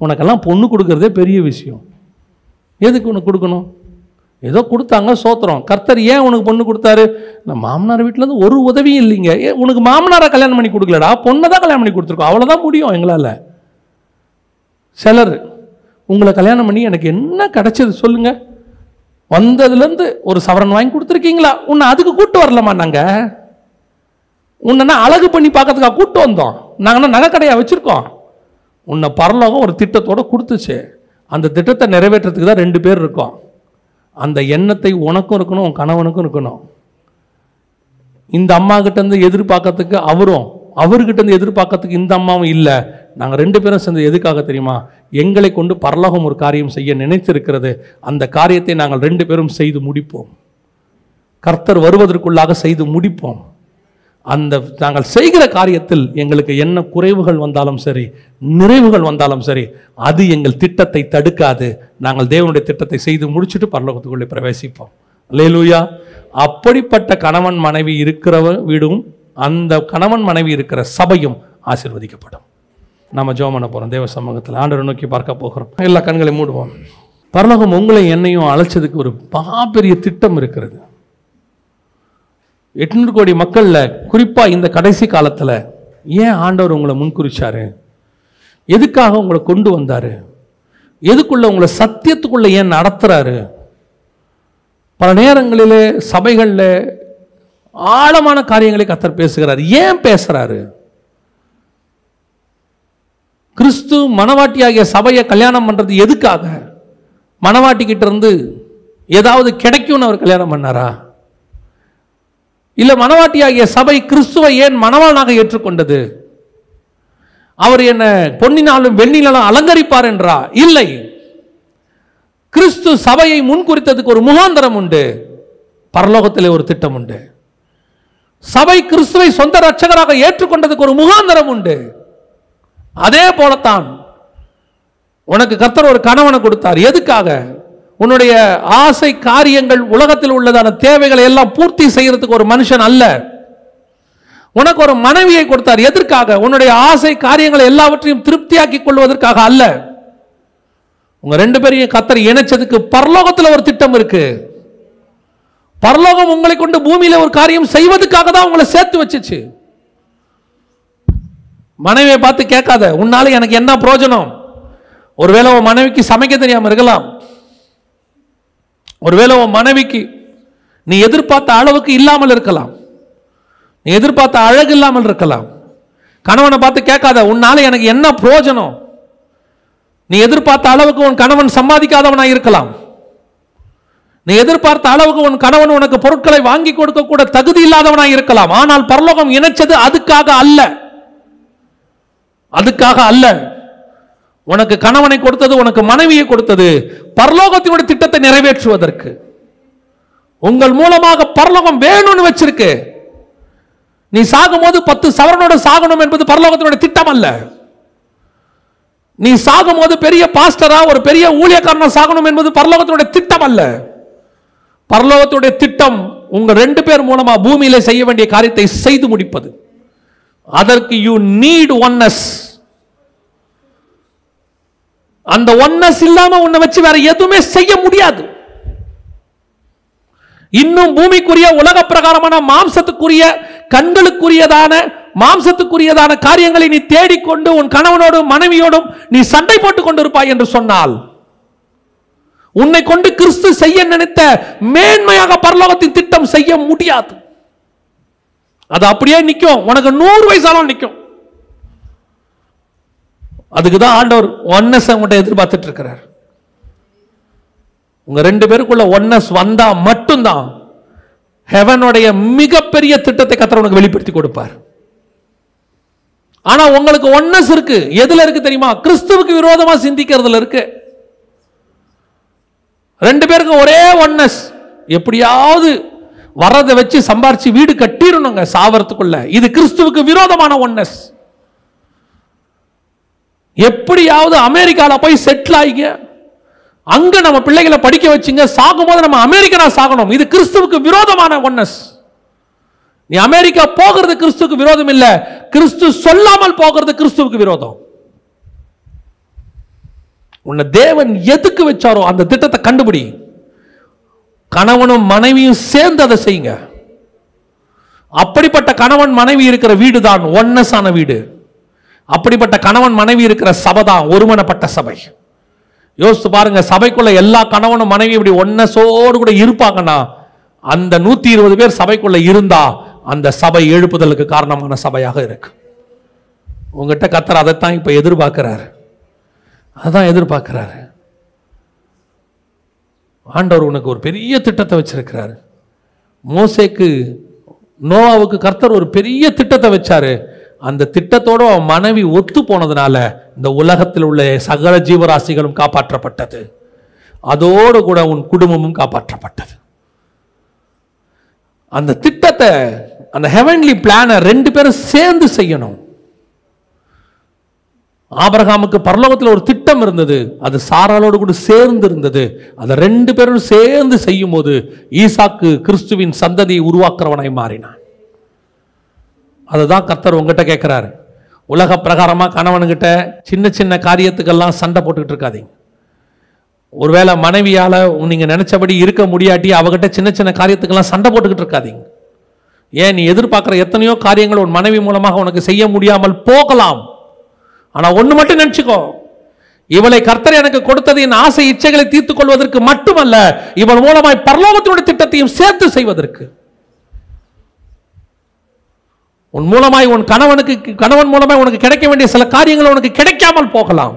உனக்கெல்லாம் பொண்ணு கொடுக்கறதே பெரிய விஷயம், எதுக்கு உனக்கு கொடுக்கணும்? ஏதோ கொடுத்தாங்க சோத்திரம். கர்த்தர் ஏன் உனக்கு பொண்ணு கொடுத்தாரு? நான் மாமனார் வீட்டிலேருந்து ஒரு உதவியும் இல்லைங்க. உனக்கு மாமனாரை கல்யாணம் பண்ணி கொடுக்கலடா, பொண்ணை தான் கல்யாணம் பண்ணி கொடுத்துருக்கோம், அவ்வளோதான் முடியும் எங்களால். சிலர் உங்களை கல்யாணம் பண்ணி எனக்கு என்ன கிடைச்சது சொல்லுங்க, வந்ததுலேருந்து ஒரு சவரன் வாங்கி கொடுத்துருக்கீங்களா? உன்னை அதுக்கு கூட்டு வரலாமா? நாங்கள் உன்னை அழகு பண்ணி பார்க்கறதுக்காக கூட்டு வந்தோம், நாங்கள் நகை கடையாக வச்சுருக்கோம். உன்னை பரலோகம் ஒரு திட்டத்தோடு கொடுத்துச்சு, அந்த திட்டத்தை நிறைவேற்றத்துக்கு தான் 2 பேர் இருக்கோம். அந்த எண்ணத்தை உனக்கும் இருக்கணும், உன் கணவனுக்கும் இருக்கணும். இந்த அம்மா கிட்டேருந்து எதிர்பார்க்கறதுக்கு அவரும், அவர்கிட்ட எதிர்பார்க்கறதுக்கு இந்த அம்மாவும் இல்லை. நாங்கள் 2 பேரும் சேர்ந்து எதுக்காக தெரியுமா? எங்களை கொண்டு பரலோகம் ஒரு காரியம் செய்ய நினைத்திருக்கிறது. அந்த காரியத்தை நாங்கள் 2 பேரும் செய்து முடிப்போம். கர்த்தர் வருவதற்குள்ளாக செய்து முடிப்போம். அந்த நாங்கள் செய்கிற காரியத்தில் எங்களுக்கு என்ன குறைவுகள் வந்தாலும் சரி, நிறைவுகள் வந்தாலும் சரி, அது எங்கள் திட்டத்தை தடுக்காது. நாங்கள் தேவனுடைய திட்டத்தை செய்து முடிச்சுட்டு பரலோகத்துக்குள்ளே பிரவேசிப்போம். அல்லேலூயா. அப்படிப்பட்ட கணவன் மனைவி இருக்கிற வீடும், அந்த கணவன் மனைவி இருக்கிற சபையும் ஆசீர்வதிக்கப்படும். நம்ம ஜெபம் பண்ண போகிறோம் தேவ சமூகத்தில், ஆண்டவரை நோக்கி பார்க்க போகிறோம். எல்லா கண்களையும் மூடுவோம். பரலோகம் உங்களை என்னையும் அழைச்சதுக்கு ஒரு பெரிய திட்டம் இருக்கிறது. 800 கோடி மக்களில் குறிப்பாக இந்த கடைசி காலத்தில் ஏன் ஆண்டவர் உங்களை முன்குறிச்சாரு? எதுக்காக உங்களை கொண்டு வந்தார்? எதுக்குள்ள உங்களை சத்தியத்துக்குள்ள ஏன் நடத்துறாரு? பல நேரங்களிலே சபைகளில் ஆழமான காரியங்களை கர்த்தர் பேசுகிறார். ஏன் பேசுறாரு? கிறிஸ்து மணவாட்டியாகிய சபையை கல்யாணம் பண்றது எதுக்காக? மணவாட்டி கிட்ட இருந்து ஏதாவது கிடைக்கும்னு அவர் கல்யாணம் பண்ணாரா? இல்ல மணவாட்டியாகிய சபை கிறிஸ்துவை ஏன் மணவாளனாக ஏற்றுக்கொண்டது? அவர் என்ன பொன்னினாலும் வெண்ணினாலும் அலங்கரிப்பார் என்றா? இல்லை. கிறிஸ்து சபையை முன்குறித்ததுக்கு ஒரு முகாந்தரம் உண்டு, பரலோகத்திலே ஒரு திட்டம் உண்டு. சபை கிறிஸ்துவை சொந்த ரட்சகராக ஏற்றுக்கொண்டதுக்கு ஒரு முகாந்தரம் உண்டு. அதே போலத்தான் உனக்கு கர்த்தர் ஒரு கணவனை கொடுத்தார். எதுக்காக? உன்னுடைய ஆசை காரியங்கள், உலகத்தில் உள்ளதான தேவைகளை எல்லாம் பூர்த்தி செய்யறதுக்கு ஒரு மனுஷன் அல்ல. உனக்கு ஒரு மனைவியை கொடுத்தார். எதற்காக? உன்னுடைய ஆசை காரியங்களை எல்லாவற்றையும் திருப்தியாக்கி கொள்வதற்காக அல்ல. உங்க 2 பேரையும் கர்த்தர் இணைச்சதுக்கு பரலோகத்தில் ஒரு திட்டம் இருக்கு. பரலோகம் உங்களை கொண்டு பூமியில ஒரு காரியம் செய்வதற்காக தான் உங்களை சேர்த்து வச்சுச்சு. மனைவியை பார்த்து கேட்காத, உன்னால எனக்கு என்ன பிரயோஜனம்? ஒருவேளை உன் மனைவிக்கு சமைக்க தெரியாம இருக்கலாம். ஒருவேளை உன் மனைவிக்கு நீ எதிர்பார்த்த அளவுக்கு இல்லாமல் இருக்கலாம். நீ எதிர்பார்த்த அழகு இல்லாமல் இருக்கலாம். கணவனை பார்த்து கேட்காத, உன்னால எனக்கு என்ன பிரயோஜனம்? நீ எதிர்பார்த்த அளவுக்கு உன் கணவன் சம்பாதிக்காதவனாக இருக்கலாம். நீ எதிர்பார்த்த அளவுக்கு உன் கணவன் உனக்கு பொருட்களை வாங்கி கொடுக்க கூட தகுதி இல்லாதவனாக இருக்கலாம். ஆனால் பரலோகம் இணைச்சது அதுக்காக அல்ல. அதுக்காக அல்ல. உனக்கு கணவனை கொடுத்தது, உனக்கு மனைவியை கொடுத்தது பரலோகத்தினுடைய திட்டத்தை நிறைவேற்றுவதற்கு. உங்கள் மூலமாக பரலோகம் வேணும்னு வச்சிருக்கு. நீ சாகும்போது 10 சவரனோட சாகணும் என்பது பரலோகத்தினுடைய திட்டம் அல்ல. நீ சாகும்போது பெரிய பாஸ்டரா ஒரு பெரிய ஊழியக்காரனா சாகணும் என்பது பரலோகத்தினுடைய திட்டம் அல்ல. பரலோகத்தினுடைய திட்டம் உங்க 2 பேர் மூலமா பூமியில செய்ய வேண்டிய காரியத்தை செய்து முடிப்பது. அதற்கு யூ நீட் ஒன்னஸ். அந்த ஒன்னஸ் இல்லாம உன்னை வச்சு வேற எதுவுமே செய்ய முடியாது. இன்னும் பூமிக்குரிய உலக பிரகாரமான மாம்சத்துக்குரிய கண்களுக்குரியதான மாம்சத்துக்குரியதான காரியங்களை நீ தேடிக்கொண்டு உன் கணவனோடும் மனைவியோடும் நீ சண்டை போட்டுக் கொண்டிருப்பாய் என்று சொன்னால், உன்னை கொண்டு கிறிஸ்து செய்ய நினைத்த மேன்மையாக பரலோகத்தின் திட்டம் செய்ய முடியாது. அது அப்படியே நிற்கும். உனக்கு 100 வயசாலும் நிற்கும். அதுக்கு தான் ஆண்டவர் ஒன்னஸ் உங்கள்கிட்ட எதிர்பார்த்துட்டு இருக்கிறார். உங்க 2 பேருக்குள்ள ஒன்னஸ் வந்தா மட்டும்தான் ஹெவனுடைய மிகப்பெரிய திட்டத்தை கர்த்தர் உனக்கு வெளிப்படுத்தி கொடுப்பார். ஆனா உங்களுக்கு ஒன்னஸ் இருக்கு. எதுல இருக்கு தெரியுமா? கிறிஸ்துவுக்கு விரோதமா சிந்திக்கிறதுல இருக்கு. 2 பேருக்கும் ஒரே ஒன்னஸ். எப்படியாவது வரதை வச்சு சம்பாரிச்சு வீடு கட்டிடணுங்க சாவறதுக்குள்ள. இது கிறிஸ்துவுக்கு விரோதமான ஒன்னஸ். எப்படியாவது அமெரிக்கால போய் செட்டில் ஆகிங்க, அங்க நம்ம பிள்ளைகளை படிக்க வச்சுங்க, சாகும்போது நம்ம அமெரிக்கனா சாகணும். இது கிறிஸ்துவுக்கு விரோதமான ஒன்னஸ். நீ அமெரிக்கா போகிறது கிறிஸ்துவுக்கு விரோதம் இல்ல, கிறிஸ்து சொல்லாமல் போகிறது கிறிஸ்துவுக்கு விரோதம். உன்னை தேவன் எதுக்கு வச்சாரோ அந்த திட்டத்தை கண்டுபிடி. கணவனும் மனைவியும் சேர்ந்து அதை செய்யுங்க. அப்படிப்பட்ட கணவன் மனைவி இருக்கிற வீடு தான் ஒன்னஸ் ஆன வீடு. அப்படிப்பட்ட கணவன் மனைவி இருக்கிற சபை தான் ஒருமனப்பட்ட சபை. யோசித்து பாருங்க, சபைக்குள்ள எல்லா கணவனும் மனைவி இப்படி ஒன்னஸோடு கூட இருப்பாங்கன்னா, அந்த 120 பேர் சபைக்குள்ள இருந்தா அந்த சபை எழுப்புதலுக்கு காரணமான சபையாக இருக்கு. உங்ககிட்ட கர்த்தர் அதைத்தான் இப்ப எதிர்பார்க்கிறார். அதான் எதிர்பார்க்கிறாரு. ஆண்டவர் உனக்கு ஒரு பெரிய திட்டத்தை வச்சிருக்கிறாரு. மோசேக்கு நோவாவுக்கு கர்த்தர் ஒரு பெரிய திட்டத்தை வச்சாரு. அந்த திட்டத்தோடு அவன் மனைவி ஒத்து போனதுனால இந்த உலகத்தில் உள்ள சகல ஜீவராசிகளும் காப்பாற்றப்பட்டது. அதோடு கூட உன் குடும்பமும் காப்பாற்றப்பட்டது. அந்த திட்டத்தை, அந்த ஹெவன்லி பிளானை 2 பேரும் சேர்ந்து செய்யணும். ஆபிரகாமுக்கு பரலோகத்தில் ஒரு திட்டம் இருந்தது, அது சாராளோடு கூட சேர்ந்து இருந்தது. அதை 2 பேரும் சேர்ந்து செய்யும் போது ஈசாக்கு கிறிஸ்துவின் சந்ததியை உருவாக்குறவனாய் மாறினான். அதுதான் கர்த்தர் உங்ககிட்ட கேட்கிறாரு. உலக பிரகாரமா கணவன்கிட்ட சின்ன சின்ன காரியத்துக்கெல்லாம் சண்டை போட்டுக்கிட்டு இருக்காதீங்க. ஒருவேளை மனைவியால நீங்க நினைச்சபடி இருக்க முடியாட்டி அவகிட்ட சின்ன சின்ன காரியத்துக்கெல்லாம் சண்டை போட்டுக்கிட்டு இருக்காதீங்க. ஏன், நீ எதிர்பார்க்கிற எத்தனையோ காரியங்கள் உன் மனைவி மூலமாக உனக்கு செய்ய முடியாமல் போகலாம். ஆனா ஒண்ணு மட்டும் நினைச்சுக்கோ, இவளை கர்த்தர் எனக்கு கொடுத்தது என் ஆசை இச்சைகளை தீர்த்துக் கொள்வதற்கு மட்டுமல்ல, இவள் மூலமாய் பரலோகத்தினுடைய திட்டத்தையும் சேர்த்து செய்வதற்கு. உன் மூலமாய் உன் கணவன் மூலமாய் உனக்கு கிடைக்க வேண்டிய சில காரியங்கள் உனக்கு கிடைக்காமல் போகலாம்.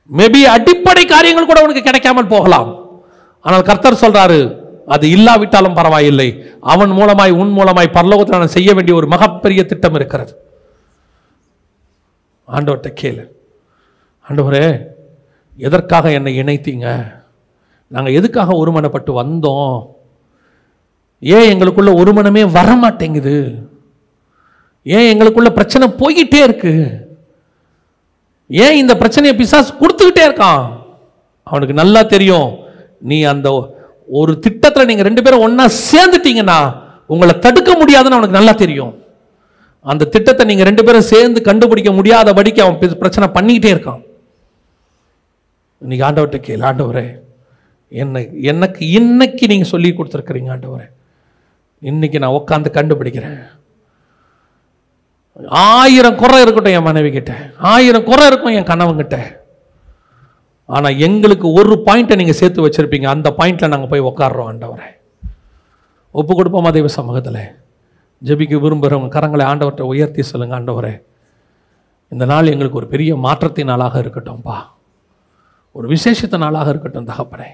மேபி அடிப்படை காரியங்கள் கூட உனக்கு கிடைக்காமல் போகலாம். ஆனால் கர்த்தர் சொல்றாரு, அது இல்லாவிட்டாலும் பரவாயில்லை, அவன் மூலமாய் உன் மூலமாய் பரலோகத்தில் நான் செய்ய வேண்டிய ஒரு மகப்பெரிய திட்டம் இருக்கிறது. ஆண்டவர்கிட்ட கேளு, ஆண்டவரே எதற்காக என்னை இணைத்தீங்க? நாங்கள் எதுக்காக ஒருமனப்பட்டு வந்தோம்? ஏன் எங்களுக்குள்ள ஒருமனமே வரமாட்டேங்குது? ஏன் எங்களுக்குள்ள பிரச்சனை போய்கிட்டே இருக்கு? ஏன் இந்த பிரச்சனையை பிசாசு கொடுத்துக்கிட்டே இருக்கான்? அவனுக்கு நல்லா தெரியும், நீ அந்த ஒரு திட்டத்தில் நீங்க 2 பேரும் ஒன்னா சேர்ந்துட்டீங்கன்னா உங்களை தடுக்க முடியாதுன்னு அவனுக்கு நல்லா தெரியும். அந்த திட்டத்தை நீங்க 2 பேரும் சேர்ந்து கண்டுபிடிக்க முடியாதபடிக்கு அவன் பிரச்சனை பண்ணிக்கிட்டே இருக்கான். இன்னைக்கு ஆண்டவர்கிட்ட கேளு, ஆண்டவரே எனக்கு இன்னைக்கு நீங்க சொல்லி கொடுத்துருக்கிறீங்க ஆண்டவரே, இன்னைக்கு நான் உட்காந்து கண்டுபிடிக்கிறேன். 1000 குறை இருக்கட்டும் என் மனைவி கிட்ட, 1000 குறை இருக்கும் என் கணவன்கிட்ட, ஆனா எங்களுக்கு ஒரு பாயிண்ட்டை நீங்க சேர்த்து வச்சிருப்பீங்க. அந்த பாயிண்ட்ல நாங்க போய் உட்காடுறோம் ஆண்டவரே. ஒப்பு கொடுப்போமா தெய்வ சமூகத்துல? ஜெபிக்க விரும்புகிறவங்க கரங்களை ஆண்டவர்கிட்ட உயர்த்தி சொல்லுங்க, ஆண்டவரே இந்த நாள் எங்களுக்கு ஒரு பெரிய மாற்றத்தின் நாளாக இருக்கட்டும்பா, ஒரு விசேஷத்த நாளாக இருக்கட்டும் தகப்பனே.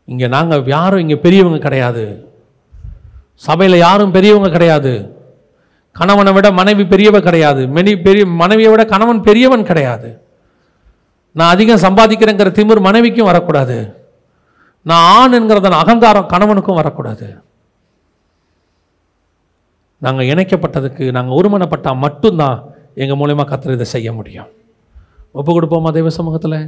இங்க நாங்க யாரும் இங்க பெரியவங்க கிடையாது, சபையில யாரும் பெரியவங்க கிடையாது. கணவனை விட மனைவி பெரியவ கிடையாது. மனைவியை விட கணவன் பெரியவன் கிடையாது. நான் அதிகம் சம்பாதிக்கிறேங்கிற திமிர் மனைவிக்கும் வரக்கூடாது. நான் ஆண் என்கிறதன் அகங்காரம் கணவனுக்கும் வரக்கூடாது. நாங்கள் இணைக்கப்பட்டதுக்கு, நாங்கள் ஒருமனப்பட்டால் மட்டும்தான் எங்கள் மூலயமா கர்த்தர் இதை செய்ய முடியும். ஒப்பு கொடுப்போமா தெய்வ சமூகத்தில்?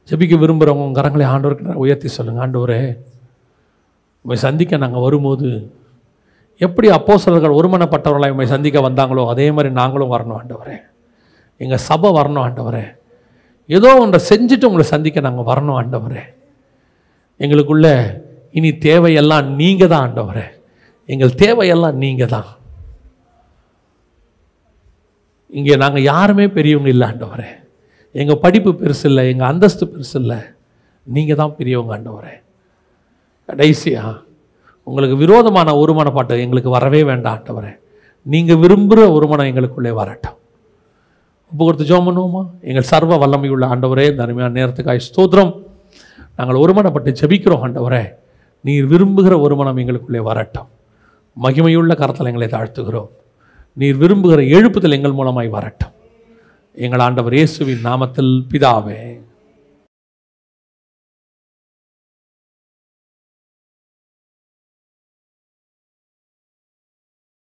ஜெபிக்க விரும்புகிறவங்க உங்கள் கரங்களை ஆண்டவருக்கு உயர்த்தி சொல்லுங்கள். ஆண்டவரே, உண்மை சந்திக்க நாங்கள் வரும்போது எப்படி அப்போஸ்தலர்கள் ஒருமனப்பட்டவர்களாக உண்மை சந்திக்க வந்தாங்களோ அதே மாதிரி நாங்களும் வரணும் ஆண்டவரே. எங்கள் சபை வரணும் ஆண்டவரே. ஏதோ ஒன்றை செஞ்சுட்டு உங்களை சந்திக்க நாங்கள் வரணும் ஆண்டவரே. எங்களுக்குள்ள இனி தேவையெல்லாம் நீங்கள் தான் ஆண்டவரே. எங்கள் தேவையெல்லாம் நீங்கள் தான். இங்கே நாங்கள் யாருமே பெரியவங்க இல்லை ஆண்டவரே. எங்கள் படிப்பு பெருசு இல்லை, எங்கள் அந்தஸ்து பெருசு இல்லை, நீங்கள் தான் பெரியவங்க ஆண்டவரே. கடைசியாக உங்களுக்கு விரோதமான ஒருமனப்பாட்டு எங்களுக்கு வரவே வேண்டாம் ஆண்டவரே. நீங்கள் விரும்புகிற ஒருமனம் எங்களுக்குள்ளே வரட்டும். ஒப்பு கொடுத்து ஜெபம் பண்ணுவோமா? எங்கள் சர்வ வல்லமையுள்ள ஆண்டவரே, இந்த அருமையான நேரத்துக்காய் ஸ்தோத்திரம். நாங்கள் ஒருமனப்பட்டு ஜெபிக்கிறோம் ஆண்டவரே. நீர் விரும்புகிற ஒருமனம் எங்களுக்குள்ளே வரட்டும். மகிமையுள்ள கரத்தில் எங்களை தாழ்த்துகிறோம். நீர் விரும்புகிற எழுப்புதல் எங்கள் மூலமாய் வரட்டும். எங்கள் ஆண்டவர் இயேசுவின் நாமத்தில் பிதாவே.